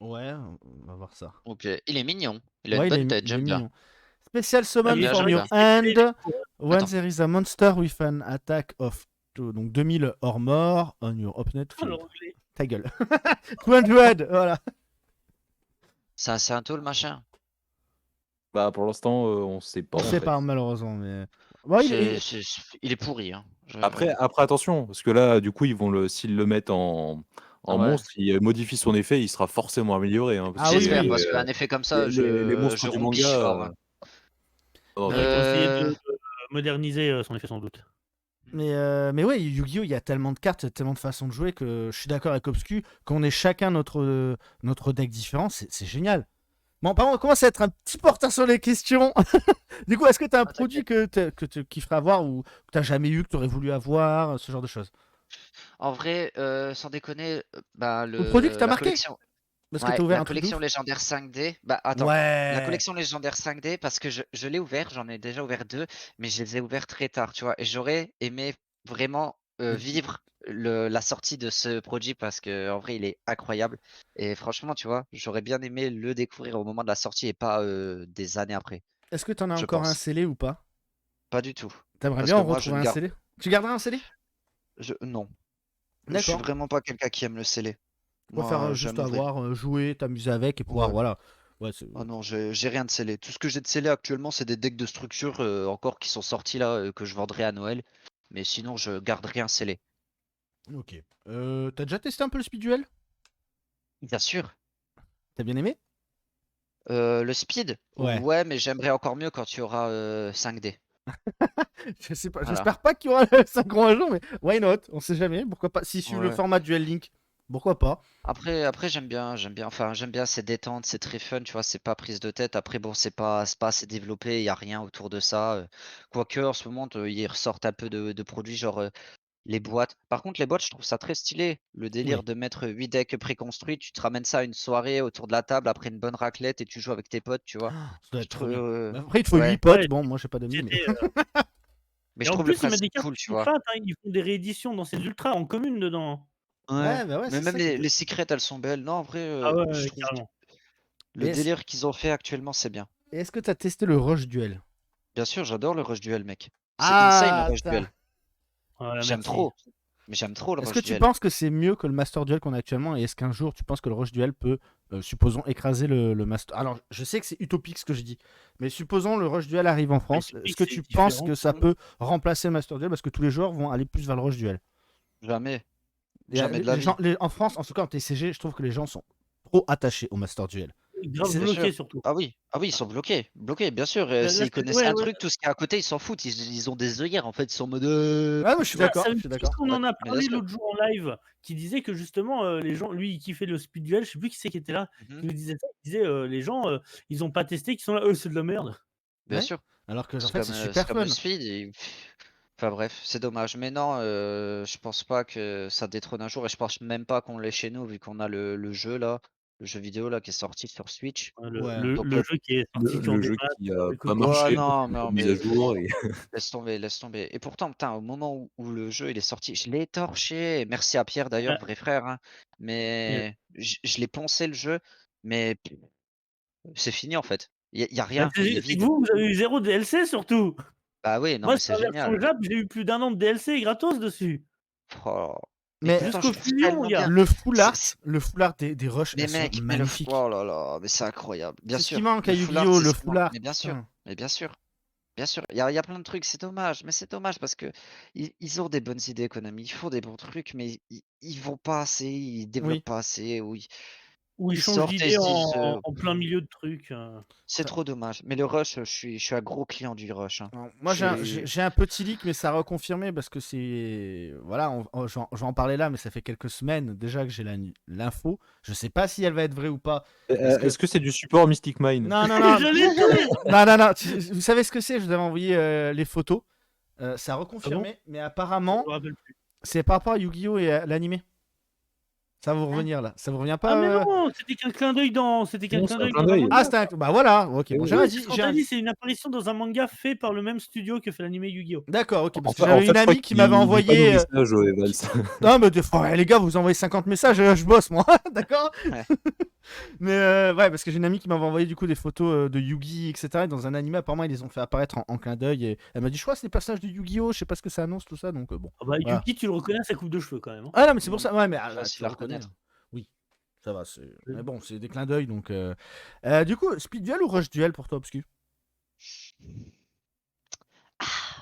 Ouais, on va voir ça. Ok, il est mignon. Il a Ouais, une bonne tête, il est j'aime bien. mignon. Special Ah, summon il est bien, from j'aime your bien. hand when Attends. there is a monster with an attack of donc 2000 or more on your opponent Ah, field. l'anglais. Ta gueule. 200, voilà. C'est un tool, machin. Bah, pour l'instant, on sait pas On en sait fait. pas malheureusement, mais ouais, Il est pourri, hein. Après, attention, parce que là, du coup, s'ils le mettent en Ah ouais. monstre, ils modifient son effet, il sera forcément amélioré. Hein, parce Ah que oui, J'espère, oui. parce qu'un effet comme ça, les monstres je du rompiche manga. fort. Hein. Non, Ils vont essayer Euh, de moderniser son effet sans doute. Mais ouais, Yu-Gi-Oh! Il y a tellement de cartes, tellement de façons de jouer que je suis d'accord avec Obscu. Qu'on ait chacun notre deck différent, c'est génial. Bon, par contre, on commence à être un petit peu en retard sur les questions. Du coup, est-ce que tu as un produit que tu kifferais avoir ou que tu n'as jamais eu, que tu aurais voulu avoir, ce genre de choses? En vrai, sans déconner, bah, Le produit que t'as la marqué? collection. Parce que Ouais, t'as ouvert la un truc de collection ouf? légendaire 5D. Bah attends, la Ouais. collection légendaire 5D, parce que je l'ai ouvert, j'en ai déjà ouvert 2, mais je les ai ouverts très tard, tu vois. Et j'aurais aimé vraiment vivre la sortie de ce produit parce que en vrai il est incroyable. Et franchement, tu vois, j'aurais bien aimé le découvrir au moment de la sortie et pas des années après, Est-ce que t'en as je encore un pense. scellé ou pas? Pas du tout. T'aimerais Parce bien que en moi je retrouver ne un garde. scellé? Tu garderas un scellé? Non. Je suis D'accord. vraiment pas quelqu'un qui aime le sceller. Tu préfères Moi, juste j'aimerais. avoir joué, t'amuser avec et pouvoir, Ouais. voilà. Ouais, Ah non, j'ai rien de scellé. Tout ce que j'ai de scellé actuellement, c'est des decks de structure encore qui sont sortis là, que je vendrai à Noël. Mais sinon, je garde rien scellé. ok. T'as déjà testé un peu le speed duel? Bien sûr. T'as bien aimé? Le speed? Ouais. Ouais, mais j'aimerais encore mieux quand il y aura 5D. Je sais pas, Voilà. j'espère pas qu'il y aura le synchro un jour, mais why not? On sait jamais, pourquoi pas. Si suit le Ouais. format Duel Link, pourquoi pas? Après j'aime bien, c'est détente, c'est très fun, tu vois, c'est pas prise de tête. Après bon, c'est pas assez développé, il y a rien autour de ça. Quoique en ce moment, ils ressortent un peu de produits genre les boîtes. Par contre, les boîtes, je trouve ça très stylé. Le délire Oui. de mettre 8 decks préconstruits, tu te ramènes ça à une soirée autour de la table après une bonne raclette et tu joues avec tes potes, tu vois. Ça doit Je être trop trouve, bien. Bah, après, il te faut 8 ouais, potes. Ouais, Bon, moi, j'ai pas d'amis, mais. c'était, mais et je en trouve le plus, ils mettent des principe cartes cool, tu qui sont vois. fat, hein, ils font des rééditions dans ces ultras en commune dedans. Ouais, Ouais, bah ouais, mais c'est même ça qui était. les secrets, elles sont belles. Non, en vrai, Ah ouais, je ouais, trouve carrément. le Et est-ce délire qu'ils ont fait actuellement, c'est bien. et est-ce que t'as testé le Rush Duel? Bien sûr, j'adore le Rush Duel, mec. C'est insane le Ah, Rush Duel. Voilà, J'aime merci. trop. Mais j'aime trop le est-ce que Rush tu Duel. penses que c'est mieux que le Master Duel qu'on a actuellement? Et est-ce qu'un jour, tu penses que le Rush Duel peut, supposons, écraser le Master. Alors, je sais que c'est utopique ce que je dis, mais supposons le Rush Duel arrive en Ouais, France. Est-ce Utopique, que c'est tu penses différent. que ça peut remplacer le Master Duel? Parce que tous les joueurs vont aller plus vers le Rush Duel. Jamais. Il y a- Jamais de la les vie. gens, en France, en tout cas en TCG, je trouve que les gens sont trop attachés au Master Duel. Et Grave c'est- Bien bloqué sûr. surtout. Ah oui, ils sont bloqués. Bloqués, bien sûr. Là, S'ils connaissent ouais, un ouais. truc, tout ce qui est à côté, ils s'en foutent. Ils ont des œillères, en fait. Ils sont en mode. Ouais, mais je suis Tu vois? d'accord, Ça je me suis pique, d'accord. on Ouais, en a mais bien parlé sûr. l'autre jour en live, qui disait que justement, les gens, lui, il kiffait le speed duel, je sais plus qui c'est qui était là, Mhm. qui nous disait ça, il disait, les gens, ils ont pas testé, qui sont là, c'est de la merde. Bien Ouais. sûr. Alors que en fait, c'est C'est super comme le fun. speed. Enfin bref, c'est dommage. Mais non, je pense pas que ça détrône un jour. Et je pense même pas qu'on l'ait chez nous, vu qu'on a le jeu là. Le jeu vidéo là qui est sorti sur Switch. Le Ouais. le Donc, le jeu qui est sorti que en Le jeu démat, qui a avec pas aucune ouais, marché, licence. non, il y a pas non, de mise à mais jour et laisse tomber, laisse tomber. Et pourtant, putain, au moment où le jeu il est sorti, je l'ai torché. Merci à Pierre d'ailleurs, Ah, vrai frère, hein. et Mais je l'ai poncé le jeu, mais c'est fini en fait. Y a bah, rien, il est c'est que vide. vous avez eu 0 DLC surtout. Bah oui, non, Moi, mais sur c'est la version génial. Jap, j'ai eu plus d'1 an de DLC gratos dessus. Oh. Et Mais pourtant, je Jusqu'aux trouve fusions, mon tellement gars. bien. le full C'est, art, c'est- le full art des rushs, Mais elles sont mec, mais magnifiques. oh là là, mais c'est incroyable. Bien C'est ce qui sûr, manque à le full art, Yu-Gi-Oh, c'est le ce qui full manque. art, Mais bien sûr, putain. mais bien sûr. Bien sûr, il y a plein de trucs, c'est dommage, mais c'est dommage parce que ils ont des bonnes idées économiques, ils font des bons trucs, mais ils vont pas assez, ils développent Oui. pas assez, ou Où ils ils changent sortent et ils d'idée se disent en plein milieu de trucs. c'est Ça- trop dommage. Mais le rush, je suis un gros client du rush, hein. Alors, Je moi, suis. j'ai un petit leak, mais ça a reconfirmé parce que c'est. Voilà, j'en parlais là, mais ça fait quelques semaines déjà que j'ai l'info. Je sais pas si elle va être vraie ou pas. Parce que. Est-ce que c'est du support Mystic Mine? Non, non, non. J'allais dire. Non, non, non. Vous savez ce que c'est? Je vous avais envoyé les photos. Ça a Ah bon? reconfirmé, mais Je apparemment, me rappelle plus. c'est par rapport à Yu-Gi-Oh! Et à l'animé. Ça va vous Hein? revenir là. Ça vous revient Ah pas mais non, c'était qu'un clin d'œil dans Non, c'est un clin un d'œil. Ah, manga. c'était un. Bah voilà, ok. Eh Bon, oui. j'ai Oui, rien c'est dit. ce qu'on t'a dit, c'est une apparition dans un manga fait par le même studio que fait l'anime Yu-Gi-Oh! D'accord, ok. Parce que En j'avais fait, une je crois amie qui m'avait qu'il lit pas nos envoyé. messages, Evans. Non, mais des fois, ouais, les gars, vous envoyez 50 messages, je bosse moi, d'accord? Ouais. Mais ouais, parce que j'ai une amie qui m'avait envoyé du coup des photos de Yugi, etc. Et dans un anime, apparemment, ils les ont fait apparaître en clin d'œil. Et elle m'a dit, je crois que c'est des personnages de Yu-Gi-Oh! Je sais pas ce que ça annonce, tout ça, donc bon. Ah bah Voilà. Yugi, tu le reconnais à sa coupe de cheveux quand même. Hein. Ah non, mais c'est pour ça. Ouais, mais là, Facile tu le à reconnais. reconnaître. Oui, ça va. Mais bon, c'est des clins d'œil, donc. Du coup, Speed Duel ou Rush Duel pour toi, Obscu?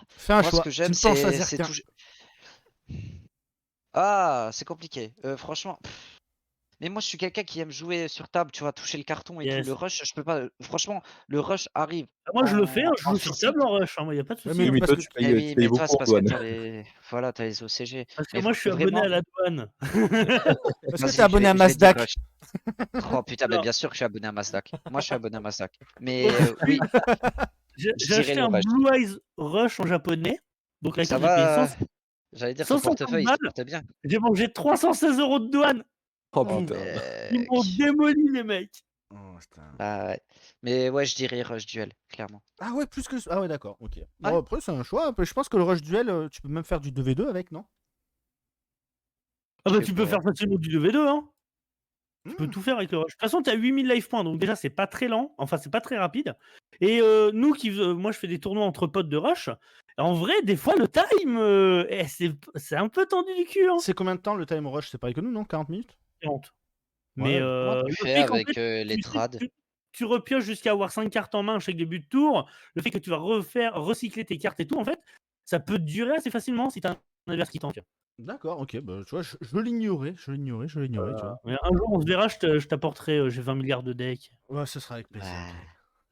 Fais un Moi, ce choix. que Tu j'aime, ne peux en choisir c'est qu'un. tout. Ah, c'est compliqué. Franchement. Mais moi, je suis quelqu'un qui aime jouer sur table, tu vois, toucher le carton et tout. Yes. Le rush, je peux pas. Franchement, le rush arrive Ah, moi je le fais, hein, je en joue sur physique. table en rush, hein, moi y a pas de Ouais, souci. mais hein. Oui, mais parce toi, que. tu Eh payes, oui, tu payes mais toi, beaucoup c'est en parce que douane. t'as les. Voilà, t'as les OCG. Parce que Mais moi je suis abonné vraiment, à la douane. Est-ce que vas-y, t'es abonné à je vais dire Mazdak? rush. Oh putain, mais Alors, bien sûr que je suis abonné à Mazdak. Moi, je suis abonné à Mazdak. Mais aujourd'hui, oui, je j'ai dirais acheté le un rush. Blue Eyes Rush en japonais. Donc Ça laquelle j'ai payé va. J'allais dire que le 150 portefeuille, il se balles. porte bien. J'ai mangé 316 € de douane. Oh Oh, putain. Ils m'ont mec. démoli les mecs. Oh, putain. Ah ouais. Mais ouais, je dirais rush duel, clairement. Ah ouais, plus que. Ah ouais, d'accord, ok. Bon, Ouais. après, c'est un choix. Je pense que le Rush Duel, tu peux même faire du 2v2 avec, non? Ah Je bah sais tu peux pas. faire facilement du 2v2 hein. Tu peux Hmm. tout faire avec le rush. De toute façon, tu as 8000 life points, donc déjà, c'est pas très lent. Enfin, c'est pas très rapide. Et nous, moi, je fais des tournois entre potes de rush. En vrai, des fois, le time, c'est un peu tendu du cul. Hein. C'est combien de temps le time rush? C'est pareil que nous, non? 40 minutes? 40. Ouais, Mais bah. Comment tu le fais fait qu'en avec fait, les tu sais, trades? tu repioches jusqu'à avoir 5 cartes en main à chaque début de tour, le fait que tu vas recycler tes cartes et tout, en fait, ça peut durer assez facilement si tu as un adversaire qui tank. D'accord, ok. Bah, tu vois, je l'ignorais, tu vois. Mais un jour, on se verra, je t'apporterai, j'ai 20 milliards de decks. Ouais, ce sera avec plaisir. Ouais.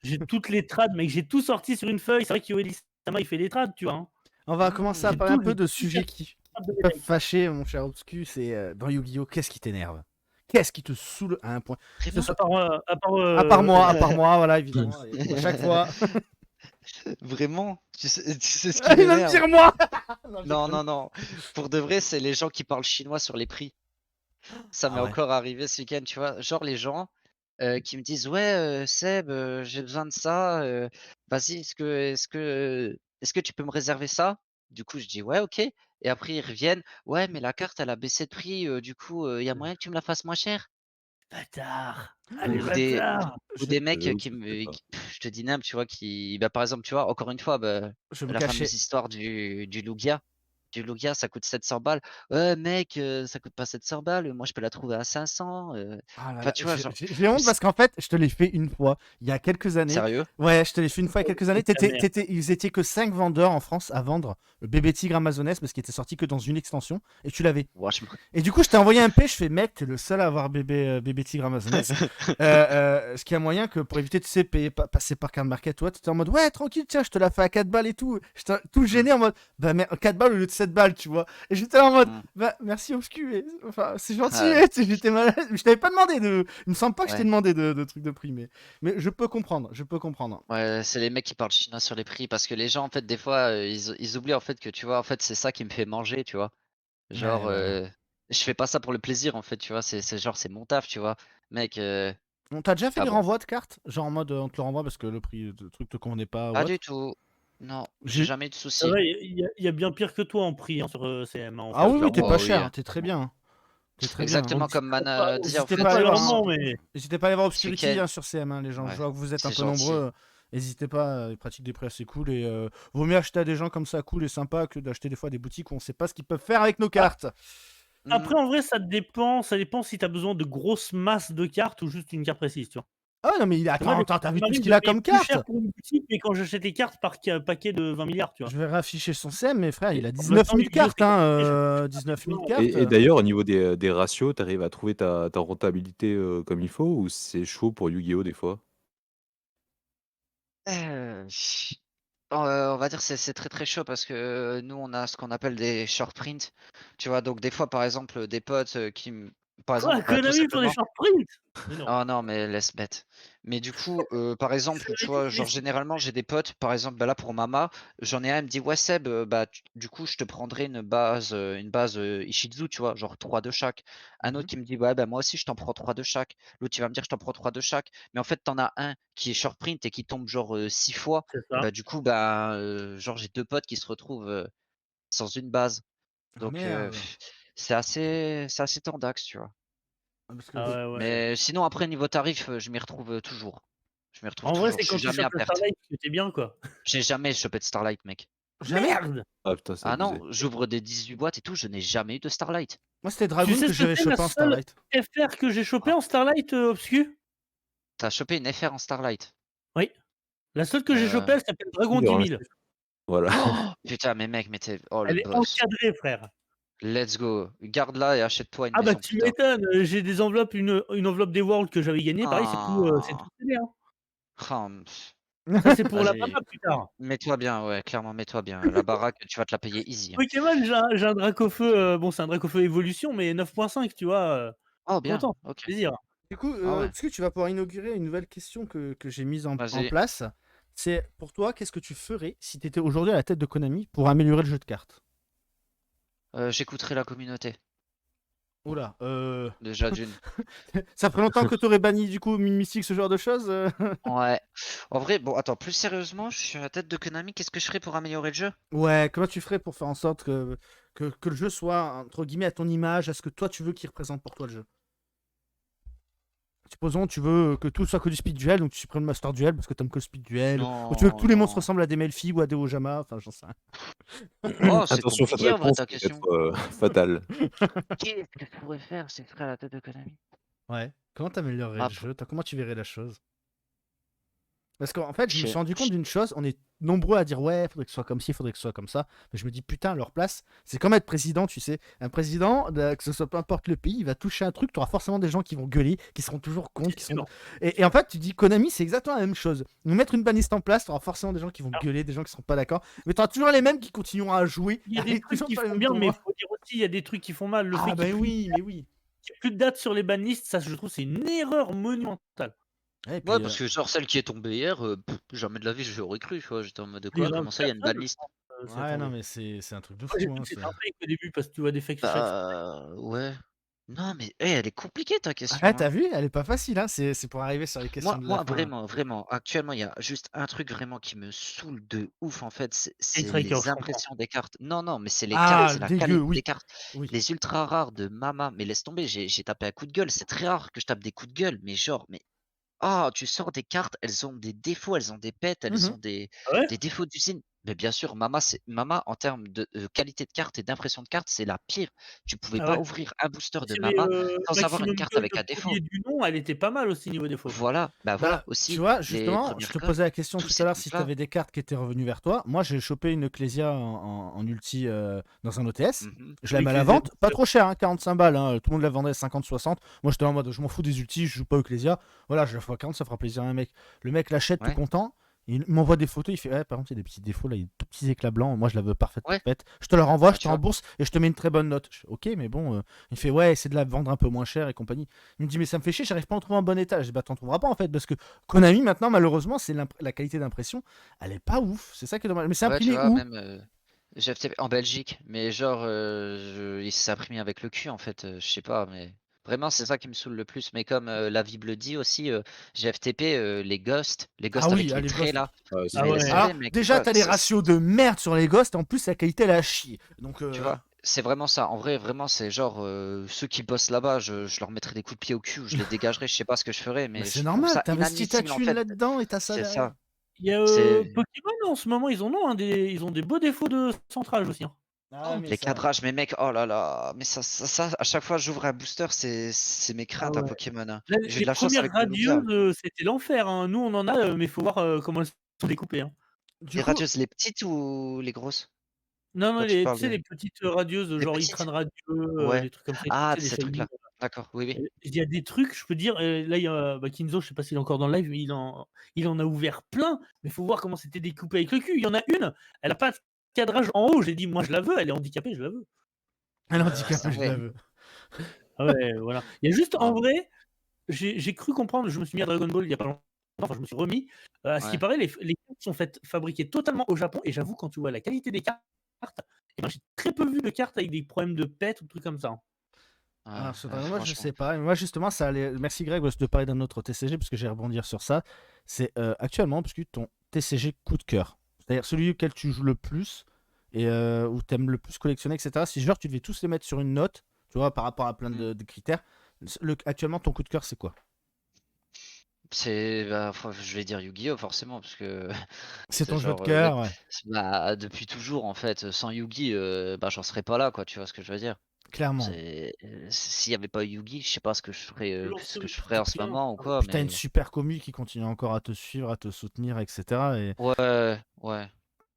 J'ai toutes les trades, mec, j'ai tout sorti sur une feuille. C'est vrai qu'Yoelis Sama, il fait des trades, tu vois. Hein. On va commencer à J'ai parler un tout, peu j'ai de tout sujets fait. qui Trades de peuvent médailles. fâcher, mon cher Obscu. C'est dans Yu-Gi-Oh! Qu'est-ce qui t'énerve? Qu'est-ce qui te saoule à un point? Que ce Vraiment? soit À part, à part moi, voilà, évidemment. Et à chaque fois. Vraiment? Tu sais ce qui Il va me m'énerve? dire moi! Non, je Non, déconne. non, non. Pour de vrai, c'est les gens qui parlent chinois sur les prix. Ça m'est Ah ouais. encore arrivé ce week-end, tu vois? Genre les gens, qui me disent: «Ouais, Seb, j'ai besoin de ça, vas-y, est-ce que tu peux me réserver ça?» Du coup, je dis: «Ouais, OK» et après ils reviennent: «Ouais, mais la carte, elle a baissé de prix, du coup, il y a moyen que tu me la fasses moins cher?» Bâtard! Ah, les Ouais, Ou des bâtards! ou Je, des mecs, j'avoue que qui ça se fait me pas. qui je te dis n'importe, tu vois? Qui bah, par exemple, tu vois, encore une fois, bah, je me la cachais. fameuse histoire du Lugia. Du Lugia, ça coûte 700 balles. «Ouais mec, ça coûte pas 700 balles, moi je peux la trouver à 500, Ah là enfin, là, tu vois? Genre, j'ai honte parce qu'en fait, je te l'ai fait une fois, il y a quelques années. sérieux? Ouais, je te l'ai fait une fois il y a quelques années. Ta mère. Ils étaient que 5 vendeurs en France à vendre le bébé tigre Amazoness parce qu'il était sorti que dans une extension et tu l'avais. Wesh. Et du coup, je t'ai envoyé un P, je fais mec, t'es le seul à avoir bébé tigre Amazoness. Ce qui a moyen que pour éviter de passer par Card Market, toi, t'étais en mode ouais, tranquille, tiens, je te la fais à 4 balles et tout. J'étais tout gêné en mode bah, mais 4 balles au lieu de 7 balles, tu vois. Et j'étais là en mode Mmh. bah, merci Obscu, enfin, c'est gentil, Ah, j'étais malade. Je t'avais pas demandé de. Il me semble pas que je t'ai ouais. demandé de trucs de prix, mais je peux comprendre, je peux comprendre. Ouais, c'est les mecs qui parlent chinois sur les prix parce que les gens, en fait, des fois, ils oublient, en fait, que, tu vois, en fait, c'est ça qui me fait manger, tu vois? Ouais, Genre, ouais, ouais. je fais pas ça pour le plaisir, en fait, tu vois? C'est genre, c'est mon taf, tu vois? Mec, On t'a déjà fait enfin des bon. renvois de cartes? Genre en mode on te le renvoie parce que le prix de truc te convenait pas ou Pas du autre? tout. Non, j'ai J'ai. jamais eu de Ça soucis. va, il y a bien pire que toi en prix hein, sur CM en Ah fait. oui, oui, t'es Clairement. pas Oh oui, cher, hein, t'es très bien. Hein. T'es très bien. Hein. On exactement dit comme ça pas, Man dit, en N'hésitez fait, pas à aller voir. Hein. vraiment, mais N'hésitez pas à aller voir ce Obscurity week-end, hein, sur CM, hein, les gens. Je ouais, vois que vous êtes un c'est peu gentil. nombreux. N'hésitez pas, ils pratiquent des prix assez cool et vaut mieux acheter à des gens comme ça cool et sympas que d'acheter des fois des boutiques où on sait pas ce qu'ils peuvent faire avec nos ah, cartes. Mmh. après en vrai ça dépend si t'as besoin de grosses masses de cartes ou juste une carte précise, tu vois? Ah ouais, non, mais Moi, attends, t'as ça vu tout ce m'arrive qu'il de a payer comme plus cartes? cher pour une boutique, mais quand j'achète les cartes par paquet de 20 000 000 tu vois? Je vais réafficher son CM, mais frère, il Et a en 19 même temps, 000 Yu-Gi-Oh! cartes, C'est compliqué, je hein, sais pas, 19 000 tu vois? cartes. Et d'ailleurs, au niveau des ratios, tu arrives à trouver ta rentabilité comme il faut ou c'est chaud pour Yu-Gi-Oh! Des fois? Heu, on va dire c'est très, très chaud parce que nous, on a ce qu'on appelle des short prints, tu vois? Donc des fois, par exemple, des potes, qui me par exemple, Quoi? bah, tout Konami pour des simplement. short prints? Mais non. Oh non, mais laisse bête. Mais du coup, par exemple, tu vois, genre généralement j'ai des potes, par exemple, bah, là pour Mama, j'en ai un, il me dit: «Ouais Seb, bah, du coup je te prendrai une base, Ishizu», tu vois? Genre 3 de chaque. Un autre Mhm. qui me dit: «Ouais, bah, moi aussi je t'en prends 3 de chaque». L'autre il va me dire: «Je t'en prends 3 de chaque». Mais en fait, tu en as un qui est short print et qui tombe genre, 6 fois C'est et ça. bah, du coup, bah, genre j'ai 2 potes qui se retrouvent, sans une base. Ah Donc, merde. c'est assez tendax, tu vois? Ah, parce que Ah ouais, ouais. Mais sinon après niveau tarif, je m'y retrouve, toujours. Je m'y retrouve En vrai, toujours, c'est je suis quand tu jamais chopes à la perte. Starlight que tu bien, quoi. J'ai jamais chopé de Starlight, mec. jamais. Merde! Ah putain, c'est Ah abusé. non, j'ouvre des 18 boîtes et tout, je n'ai jamais eu de Starlight. Moi, c'était Tu Dragoon sais que ce que j'avais c'est la chopé en seule Starlight. FR que j'ai chopée Ah, en Starlight, Obscu? tu as chopé une FR en Starlight? Oui. La seule que j'ai Heu, chopée, elle s'appelle Dragon Il y aura un 10 000. chiffre. Voilà. putain, mais mec, mais tu oh le Elle est boss. encadrée, frère. Let's go. Garde-la et achète-toi une Ah bah, maison tu plus tard. m'étonnes, j'ai des enveloppes, une enveloppe des Worlds que j'avais gagnées, pareil, c'est tout Ah, scellé, hein. ah, Ça, c'est pour la vas-y, papa plus tard. mets-toi bien, ouais, clairement, mets-toi bien. La baraque, tu vas te la payer easy, hein. Pokémon, j'ai un Dracofeu, bon, c'est un Dracofeu évolution, mais 9.5, tu vois? Oh bien, Content, OK. plaisir. Du coup, Ah ouais, parce que tu vas pouvoir inaugurer une nouvelle question que j'ai mise en vas-y. place. C'est pour toi, qu'est-ce que tu ferais si tu étais aujourd'hui à la tête de Konami pour améliorer le jeu de cartes? J'écouterai la communauté, Oula, déjà d'une. ça ferait longtemps que tu aurais banni du coup Mine Mystique, ce genre de choses Ouais. En vrai, bon, attends, plus sérieusement, je suis à la tête de Konami, qu'est-ce que je ferais pour améliorer le jeu? Ouais, comment tu ferais pour faire en sorte que le jeu soit, entre guillemets, à ton image, à ce que toi tu veux qu'il représente pour toi le jeu? Supposons tu veux que tout soit que du speed duel, donc tu supprimes le master duel parce que t'aimes que le speed duel, ou tu veux que Non, tous les monstres non. ressemblent à des Melfi ou à des Ojama, enfin j'en sais Oh, c'est Attention, fin de compliqué en vrai réponse ta peut question. être fatale. Qu'est-ce que je pourrais faire si je serais à la tête de Konami? Ouais. Comment t'améliorerais le Ah, jeu? Comment tu verrais la chose? Parce qu'en fait, je me Je- suis rendu compte d'une chose, on est nombreux à dire ouais, faudrait que ce soit comme ci, faudrait que ce soit comme ça. Mais je me dis putain, leur place, c'est comme être président, tu sais. Un président, que ce soit peu importe le pays, il va toucher un truc, tu auras forcément des gens qui vont gueuler, qui seront toujours contre, C'est sûr. et en fait, tu dis Konami, c'est exactement la même chose. Nous mettre une banliste en place, tu auras forcément des gens qui vont Alors- gueuler, des gens qui seront pas d'accord. Mais tu auras toujours les mêmes qui continueront à jouer. Il y a des avec trucs toujours qui pas les font mêmes bien, mais il tournois. faut dire aussi, il y a des trucs qui font mal. Le Ah fait bah qu'il n'y oui, mais oui. ait plus de dates sur les banlistes, ça, je trouve, c'est une erreur monumentale. Et puis, Ouais, parce que genre celle qui est tombée hier, jamais de la vie j'aurais cru, tu vois. J'étais en mode de quoi? Comment ça, il y a une Personne, banlist? s'y ouais, non, attendait. mais c'est un truc de Moi, j'ai fou. cru Hein, que c'était un fake au début parce que tu vois des fakes chaque Bah ouais. Non, mais elle est compliquée ta question, Ah, hein. t'as vu, elle est pas facile, hein. C'est pour arriver sur les questions de la Moi, fin. vraiment, vraiment, actuellement, il y a juste un truc vraiment qui me saoule de ouf, en fait, c'est Striker, les je comprends. impressions des cartes. Non, non, mais c'est les cartes, Ah, c'est la dégueu, qualité oui. des cartes. Oui. Les ultra rares de Mama, mais laisse tomber, j'ai tapé un coup de gueule. C'est très rare que je tape des coups de gueule, mais genre, mais tu sors des cartes, elles ont des défauts, elles ont des pets, elles Mhm. ont des Ah ouais? défauts d'usine. Mais bien sûr, Mama en termes de qualité de carte et d'impression de carte, c'est la pire. Tu pouvais Ah pas ouais. ouvrir un booster de Il y avait Mama sans avoir une Maximum carte Gold avec un défaut. premier du nom, elle était pas mal aussi niveau défaut. Voilà, bah voilà Bah, tu aussi, vois, les justement, je premières te cartes, posais la question tous tout ces à l'heure si tu trucs-là. avais des cartes qui étaient revenues vers toi. Moi, j'ai chopé une Ecclesia en ulti dans un OTS. Mmh. Je la mets à la vente, pas trop cher, hein, 45 balles. Hein. Tout le monde la vendait à 50-60. Moi, j'étais en mode, je m'en fous des ultis, je joue pas au Ecclesia. Voilà, je la fais à 40, ça fera plaisir à un mec. Le mec l'achète tout Ouais, content. Il m'envoie des photos, il fait ouais, par contre, il y a des petits défauts là, il y a des tout petits éclats blancs. Moi, je la veux parfaite, ouais, parfaite. Je te la renvoie, bah je te tu vois? rembourse et je te mets une très bonne note. Je fais, ok, mais bon, il fait ouais, essaie de la vendre un peu moins cher et compagnie. Il me dit, mais ça me fait chier, j'arrive pas à en trouver en bon état. Je dis, bah, t'en trouveras pas en fait, parce que Konami, maintenant, malheureusement, c'est la qualité d'impression, elle est pas ouf. C'est ça qui est dommage. Mais c'est Ouais, tu imprimé vois, où? même, GFTP en Belgique, mais genre, il s'est imprimé avec le cul, en fait, je sais pas, mais vraiment, c'est ça qui me saoule le plus. Mais comme, la Bible le dit aussi, GFTP, les Ah ghosts oui, avec les allez, traits Ghost. là, Ouais, c'est Ah mais laisse ouais. chiant. Alors, tomber mec, tu déjà, vois? t'as des ratios de merde sur les ghosts, et en plus, la qualité, elle a chier. Donc, Tu vois? C'est vraiment ça. En vrai, vraiment, c'est genre, ceux qui bossent là-bas, je leur mettrais des coups de pied au cul ou je les dégagerais, je sais pas ce que je ferais, mais mais c'est je trouve normal, ça t'investis ta inadmissible, en thune fait. là-dedans et t'as ça C'est derrière. ça. Il y a C'est Pokémon en ce moment, ils ont des beaux défauts de centrage aussi. Hein. Ah, mais les ça. cadrages, mais mec, oh là là, mais ça, à chaque fois que j'ouvre un booster, c'est mes Ah craintes à ouais. Pokémon, hein. Là, J'ai eu les de la chance premières avec mon Lugia. radieuses, c'était l'enfer. Hein. Nous, on en a, mais il faut voir comment elles sont découpées. Hein. Du Les coup, radieuses, les petites ou les grosses? Non, non, Quand tu tu parles sais, des les petites radieuses, les genre petites? Itran radieux, Ouais. les trucs comme ça, tu Ah, sais, de les ces shiny. trucs-là. D'accord, oui, oui. Il y a des trucs, je peux dire, là, il y a Kinzo, je sais pas s'il est encore dans le live, mais il en a ouvert plein, mais il faut voir comment c'était découpé avec le cul. Il y en a une, elle a pas de cadrage en haut. J'ai dit, moi, je la veux, elle est handicapée, je la veux. elle est Ça handicapée, je ouais. la veux. Ah ouais, voilà. Il y a juste, en Ah, vrai, j'ai cru comprendre, je me suis mis à Dragon Ball il y a pas longtemps, enfin, je me suis remis. À ce qui ouais. paraît, les cartes sont fabriquées totalement au Japon, et j'avoue, quand tu vois la qualité des cartes, eh ben, j'ai très peu vu de cartes avec des problèmes de pète ou de trucs comme ça. Hein. Alors, sur Ouais, Dragon Ball, je franchement. sais pas. Mais moi, justement, ça allait. Merci Greg de parler d'un autre TCG, parce que j'ai rebondir sur ça. C'est actuellement, parce que ton TCG coup de cœur, c'est-à-dire celui auquel tu joues le plus et où tu aimes le plus collectionner, etc. Si genre tu devais tous les mettre sur une note, tu vois, par rapport à plein Mmh. de critères, actuellement, ton coup de cœur, c'est quoi? Je vais dire Yu-Gi-Oh! Forcément, parce que C'est c'est ton jeu de genre, même cœur, ouais. depuis toujours, en fait, sans Yugi, j'en serais pas là, quoi, tu vois ce que je veux dire? Clairement. C'est, s'il y avait pas Yugi, je sais pas Toujours ce que je celui ferais qui en ce tient. moment ou quoi, Puis t'as une mais super commu qui continue encore à te suivre, à te soutenir, etc. Et ouais, ouais.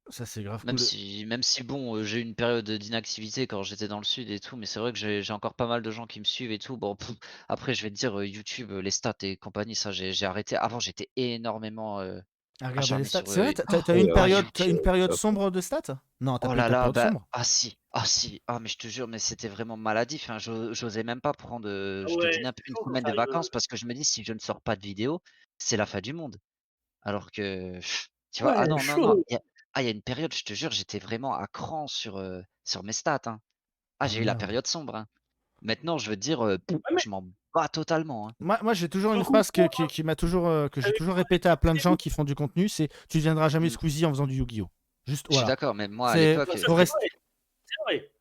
ça, c'est grave Même cool. si même si bon, j'ai eu une période d'inactivité quand j'étais dans le sud et tout, mais c'est vrai que j'ai encore pas mal de gens qui me suivent et tout. Bon, après je vais te dire, YouTube, les stats et compagnie, ça j'ai arrêté. Avant, j'étais énormément, À regarder les acharné stats. sur, C'est vrai, t'as eu Ouais, une période, t'as YouTube. une période ça sombre de stats? Non, t'as Oh pas eu là ta là, période bah, sombre. ah si, ah mais je te jure, mais c'était vraiment maladif, hein. J'osais même pas prendre, Ah je te ouais, dis c'est une chaud quand semaine ça de arrive. vacances parce que je me dis: «Si je ne sors pas de vidéo, c'est la fin du monde». Alors que, tu vois? Ah Ouais, non, non, non, chaud. il y a une période, je te jure, j'étais vraiment à cran sur mes stats, hein. Ah, Ah j'ai eu la merde. période sombre, hein. Maintenant, je veux te dire, Ouais, mais je m'en bats totalement, hein. Moi j'ai toujours je une peux phrase comprendre. qui m'a toujours, que j'ai Avec toujours moi, répété à plein de c'est gens ouf. qui font du contenu, c'est tu deviendras jamais Mmh. Squeezie en faisant du Yu-Gi-Oh! Juste Je suis voilà. d'accord, mais moi, à C'est Non, l'époque, ça faut c'est rester. vrai, c'est vrai.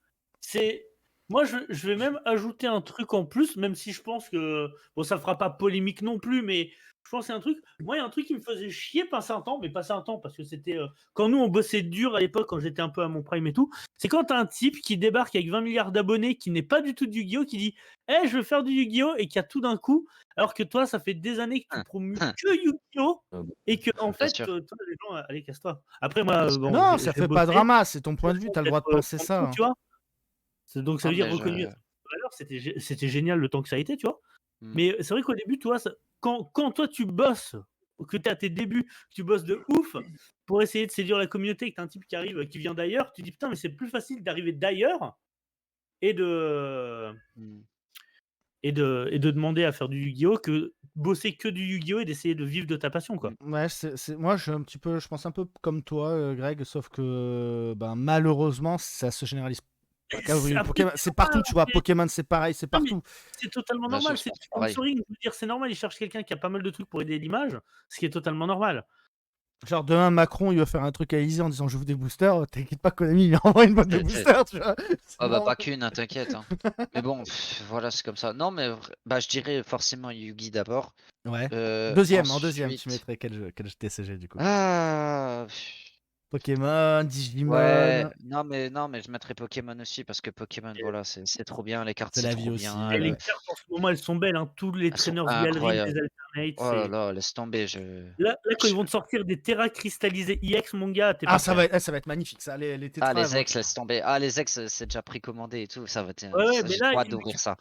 C'est moi je vais même ajouter un truc en plus, même si je pense que bon ça fera pas polémique non plus, mais je pense que c'est un truc. Moi, il y a un truc qui me faisait chier passer un temps, mais passer un temps parce que c'était quand nous on bossait dur à l'époque, quand j'étais un peu à mon prime et tout. C'est quand t'as un type qui débarque avec 20 milliards d'abonnés, qui n'est pas du tout de Yu-Gi-Oh, qui dit «Eh, je veux faire du Yu-Gi-Oh!» et qui a tout d'un coup, alors que toi, ça fait des années que tu hein, promus hein. que Yu-Gi-Oh! Ah bon. Et Et que, en Bien fait, sûr. toi, les gens, allez, casse-toi. Après, moi, Bien sûr. bon, Non, j'ai ça j'ai fait pas bossé, drama, c'est ton point de vue, pour t'as le droit de être penser ça. tranquille, tu vois. Donc, ça Non, veut dire mais reconnu à je. sa valeur, c'était génial le temps que ça a été, tu vois. Hmm. Mais c'est vrai qu'au début, toi, quand toi, tu bosses, que tu es à tes débuts, que tu bosses de ouf pour essayer de séduire la communauté, que tu as un type qui arrive, qui vient d'ailleurs, tu dis putain, mais c'est plus facile d'arriver d'ailleurs et de, Hmm. et de demander à faire du Yu-Gi-Oh! Que bosser que du Yu-Gi-Oh! Et d'essayer de vivre de ta passion, quoi. Ouais, moi je pense un peu comme toi, Greg, sauf que ben, malheureusement ça se généralise pas. Après, Pokémon, c'est c'est normal, partout, tu vois. mais Pokémon, c'est pareil, c'est non, mais partout. c'est totalement Bien sûr, normal. je C'est pense du pareil. sponsoring. Je veux dire, c'est normal. Il cherche quelqu'un qui a pas mal de trucs pour aider l'image, ce qui est totalement normal. Genre demain Macron il va faire un truc à Élysée en disant je vous des boosters, t'inquiète pas Konami il envoie une boîte de boosters, tu vois. C'est Ah bah bon. pas qu'une, hein, t'inquiète. Hein. Mais bon, voilà, c'est comme ça. Non, mais bah je dirais forcément Yugi d'abord. Ouais. En deuxième, tu Ensuite. mettrais quel TCG du coup? Ah. Pokémon, Ouais, Digimon, non mais je mettrais Pokémon aussi parce que Pokémon, voilà, c'est trop bien, les cartes c'est c'est la vie trop aussi. bien, Et les Ouais. cartes en ce moment, elles sont belles. Hein. Tous les elles sont trainers Vial Rim, incroyables. les Alternates, Oh là c'est. là, laisse tomber, Là, quand ils vont te sortir des Terra cristallisés EX, mon gars, t'es Ah pas prêt. ça va être magnifique ça, les Ah tétras. les ex, laisse tomber. Ah les ex, c'est déjà précommandé et tout, ça va être, Ouais, mais j'ai là, trop hâte d'ouvrir ça.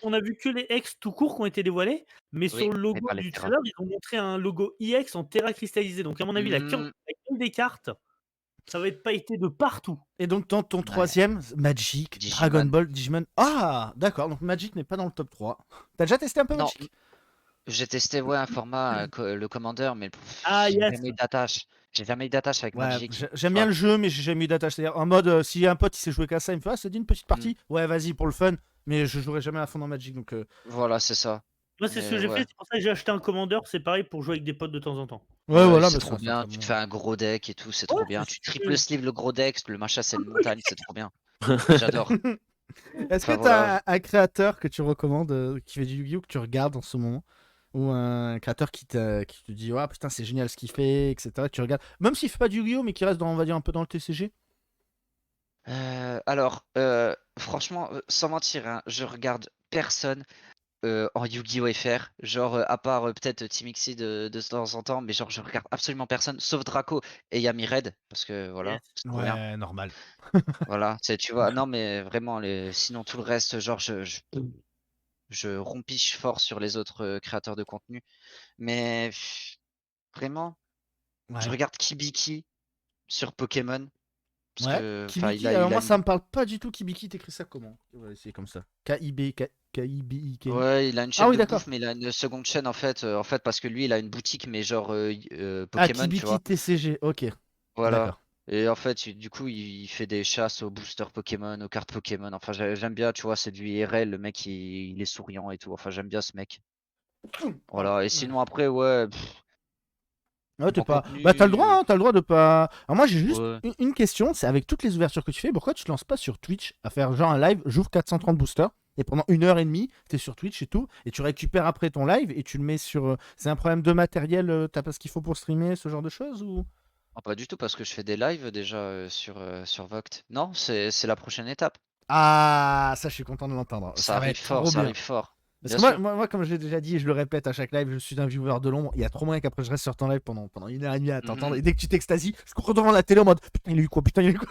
on a vu que les X tout court qui ont été dévoilés, mais sur Oui, le mais logo pas les du Terra. trailer, ils ont montré un logo EX en Terra cristallisé. Donc, à mon avis, la Mmh, des cartes, ça va être pailleté de partout. Et donc ton ouais, troisième, Magic, Dragon Digimon. Ball, Digimon. Ah, d'accord, donc Magic n'est pas dans le top 3. T'as déjà testé un peu Non, Magic? j'ai testé ouais un format, le Commander, mais Ah, j'ai yes! jamais eu d'attache. J'ai jamais eu d'attache avec Ouais, Magic, j'aime tu bien vois? le jeu, mais j'ai jamais eu d'attache. C'est-à-dire en mode, si un pote il s'est joué qu'à ça, il me fait, ah, ça dit une petite Mmh, partie? Ouais, vas-y, pour le fun. Mais je jouerai jamais à fond dans Magic, donc. voilà, c'est ça. Moi, c'est ce que Mais j'ai fait. ouais. C'est pour ça que j'ai acheté un commandeur. C'est pareil pour jouer avec des potes de temps en temps. Ouais, Ouais, voilà, c'est mais trop c'est un bien, très tu te bon. fais un gros deck et tout, c'est Ouais, trop bien. Tu triple c'est- sleeve le gros deck, le machin c'est une montagne, c'est trop bien. J'adore. Est-ce que Enfin voilà. t'as un créateur que tu recommandes, qui fait du Yu-Gi-Oh! Que tu regardes en ce moment? Ou un créateur qui te dit, ah putain, c'est génial ce qu'il fait, etc. Que tu regardes. Même s'il fait pas du Yu-Gi-Oh! Mais qui reste dans, on va dire, un peu dans le TCG? Alors, franchement, sans mentir, hein, je regarde personne en Yu-Gi-Oh! FR. Genre, à part peut-être Team Xyz de temps en temps, mais genre, je regarde absolument personne, sauf Draco et Yami Red, parce que voilà, Yes. c'est trop bien. Ouais, normal. Voilà, tu vois, non, mais vraiment, sinon tout le reste, genre, je rompiche fort sur les autres créateurs de contenu. Mais vraiment, je Ouais. regarde Kibiki sur Pokémon, parce Ouais. que, enfin, Kibiki, alors il a moi une. ça me parle pas du tout. Kibiki, t'écris ça comment? On va essayer comme ça. K-I-B-I-K-I. Ouais, il a une Ah chaîne oui, de d'accord. bouffe, mais il a une seconde chaîne en fait parce que lui, il a une boutique, mais genre Ah, Pokémon, tu Kibiki vois. TCG, ok. Voilà. D'accord. Et en fait, du coup, il fait des chasses aux boosters Pokémon, aux cartes Pokémon. Enfin, j'aime bien, tu vois, c'est du IRL, le mec, il est souriant et tout. Enfin, j'aime bien ce mec. Pardon. Voilà. Et sinon, après, ouais, Ouais, t'es en pas. Bah, t'as le droit, contenu, hein, t'as le droit de pas. Alors, moi, j'ai juste ouais. une question, c'est avec toutes les ouvertures que tu fais, pourquoi tu te lances pas sur Twitch à faire genre un live, j'ouvre 430 boosters, et pendant 1 heure et demie, t'es sur Twitch et tout, et tu récupères après ton live et tu le mets sur. C'est un problème de matériel, t'as pas ce qu'il faut pour streamer, ce genre de choses ou. Ah, pas du tout, parce que je fais des lives déjà sur Voct. Non, c'est la prochaine étape. Ah, ça, je suis content de l'entendre. Ça Ça va arrive être fort, trop ça bien. arrive fort. Parce Bien que sûr. moi, comme je l'ai déjà dit et je le répète à chaque live, je suis un viewer de l'ombre. Il y a trop moyen qu'après je reste sur ton live pendant 1 heure et demie à t'entendre. Mhm. Et dès que tu t'extasies, je cours devant la télé en mode putain, il a eu quoi, putain, il a eu quoi.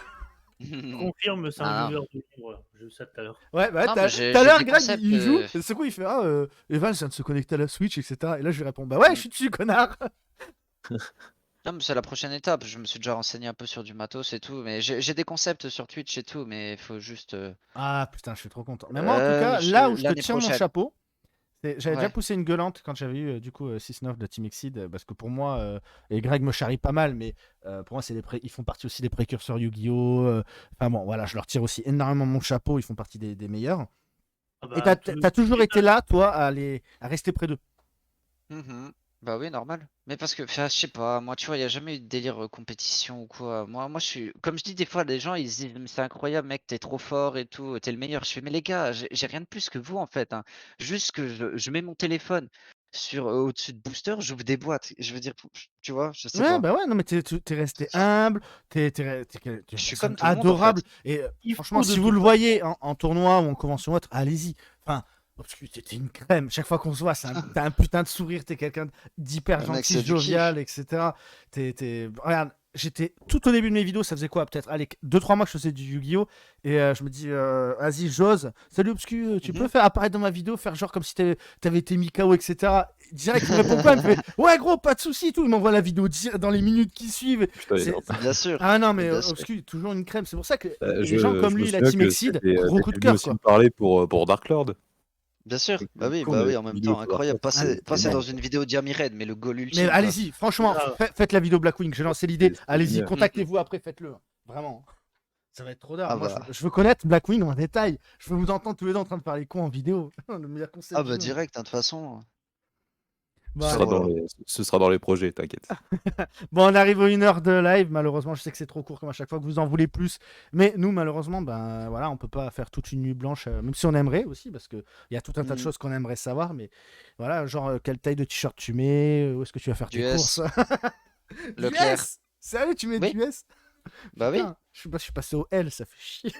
Confirme, c'est un Ah, viewer de l'ombre. J'ai eu ça tout à l'heure. Ouais, bah, non, tout mais à j'ai l'heure, des Greg, concepts. il joue. Et c'est quoi, il fait, ah, Eval vient de se connecter à la Switch, etc. Et là, je lui réponds, bah ouais, je suis dessus, connard. Non, mais c'est la prochaine étape. Je me suis déjà renseigné un peu sur du matos et tout, mais j'ai des concepts sur Twitch et tout, mais il faut juste Ah putain, je suis trop content. Mais moi, en tout cas, là où je te l'année tiens mon prochaine. chapeau, j'avais déjà Ouais. poussé une gueulante quand j'avais eu du coup 6-9 de Team Exceed, parce que pour moi, et Greg me charrie pas mal, mais pour moi, ils font partie aussi des précurseurs Yu-Gi-Oh! Enfin bon, voilà, je leur tire aussi énormément mon chapeau, ils font partie des meilleurs. Ah Et bah, t'as toujours été là, toi, à rester près d'eux. Mhm. Bah oui, normal. Mais parce que, enfin, je sais pas, moi, tu vois, il n'y a jamais eu de délire compétition ou quoi. Moi, je suis. Comme je dis, des fois, les gens, ils se disent, mais c'est incroyable, mec, t'es trop fort et tout, t'es le meilleur. Je fais, mais les gars, j'ai rien de plus que vous, en fait. Hein. Juste que je mets mon téléphone au-dessus de Booster, j'ouvre des boîtes. Je veux dire, tu vois, je sais Ouais, pas. bah ouais, non, mais t'es resté humble, t'es Je une suis personne comme tout le monde, en fait. adorable. Et il franchement, faut de si vous toute le façon. voyez en tournoi ou en convention ou autre, allez-y. Enfin, Obscu, t'es une crème. Chaque fois qu'on se voit, t'as un putain de sourire, t'es quelqu'un d'hyper Le mec, gentil, c'est du kiff. jovial, etc. Regarde, j'étais tout au début de mes vidéos, ça faisait quoi? Peut-être, allez, 2-3 mois que je faisais du Yu-Gi-Oh! Et je me dis, vas-y, j'ose. Salut Obscu, tu peux faire apparaître dans ma vidéo, faire genre comme si t'avais été mis KO, etc. Direct, il me répond pas, il me fait, ouais, gros, pas de soucis, tout. Il m'envoie la vidéo dans les minutes qui suivent. Putain, C'est- énorme. Bien sûr. Ah non, mais Bien sûr. Obscu, toujours une crème. C'est pour ça que Je les gens comme me lui, la souviens Team que Exceed, t'étais gros coup de venu cœur, aussi quoi. me parler pour Dark Lord. Bien sûr. Bah oui, coup, on bah avait oui, fait en une même vidéo temps, sur incroyable. Dark Lord, Passer, c'était passer énorme. dans une vidéo d'Yami Red, mais le goal Mais ultime, quoi. allez-y, franchement, faites la vidéo Blackwing. J'ai lancé l'idée. C'est Allez-y, génial. contactez-vous après, faites-le. Vraiment. Ça va être trop d'heures. Ah Moi, bah, je veux connaître Blackwing en détail. Je veux vous entendre tous les deux en train de parler con en vidéo. Le meilleur concept ah du bah monde. direct, hein, de toute façon. Bon, Ce allez. sera voilà. ce sera dans les projets, t'inquiète. Bon, on arrive aux 1 heure de live. Malheureusement, je sais que c'est trop court comme à chaque fois que vous en voulez plus. Mais nous, malheureusement, ben voilà, on peut pas faire toute une nuit blanche, même si on aimerait aussi, parce qu'il y a tout un tas de Mhm. choses qu'on aimerait savoir. Mais voilà, genre, quelle taille de t-shirt tu mets, où est-ce que tu vas faire Du tes S, courses. Du Leclerc. S. Sérieux, tu mets Oui, du S? bah oui. Putain, je suis passé au L, ça fait chier.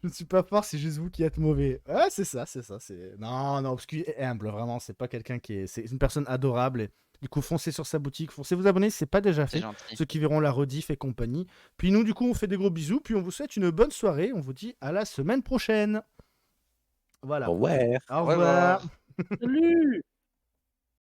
Je ne suis pas fort, c'est juste vous qui êtes mauvais. Ouais, c'est ça, c'est ça. Non, non, Obscu est humble, vraiment. C'est pas quelqu'un qui est. C'est une personne adorable. Et du coup, foncez sur sa boutique, foncez vous abonner si c'est pas déjà C'est fait. gentil. Ceux qui verront la rediff et compagnie. Puis nous, du coup, on fait des gros bisous. Puis on vous souhaite une bonne soirée. On vous dit à la semaine prochaine. Voilà. Au revoir. Au Au revoir. revoir. Salut!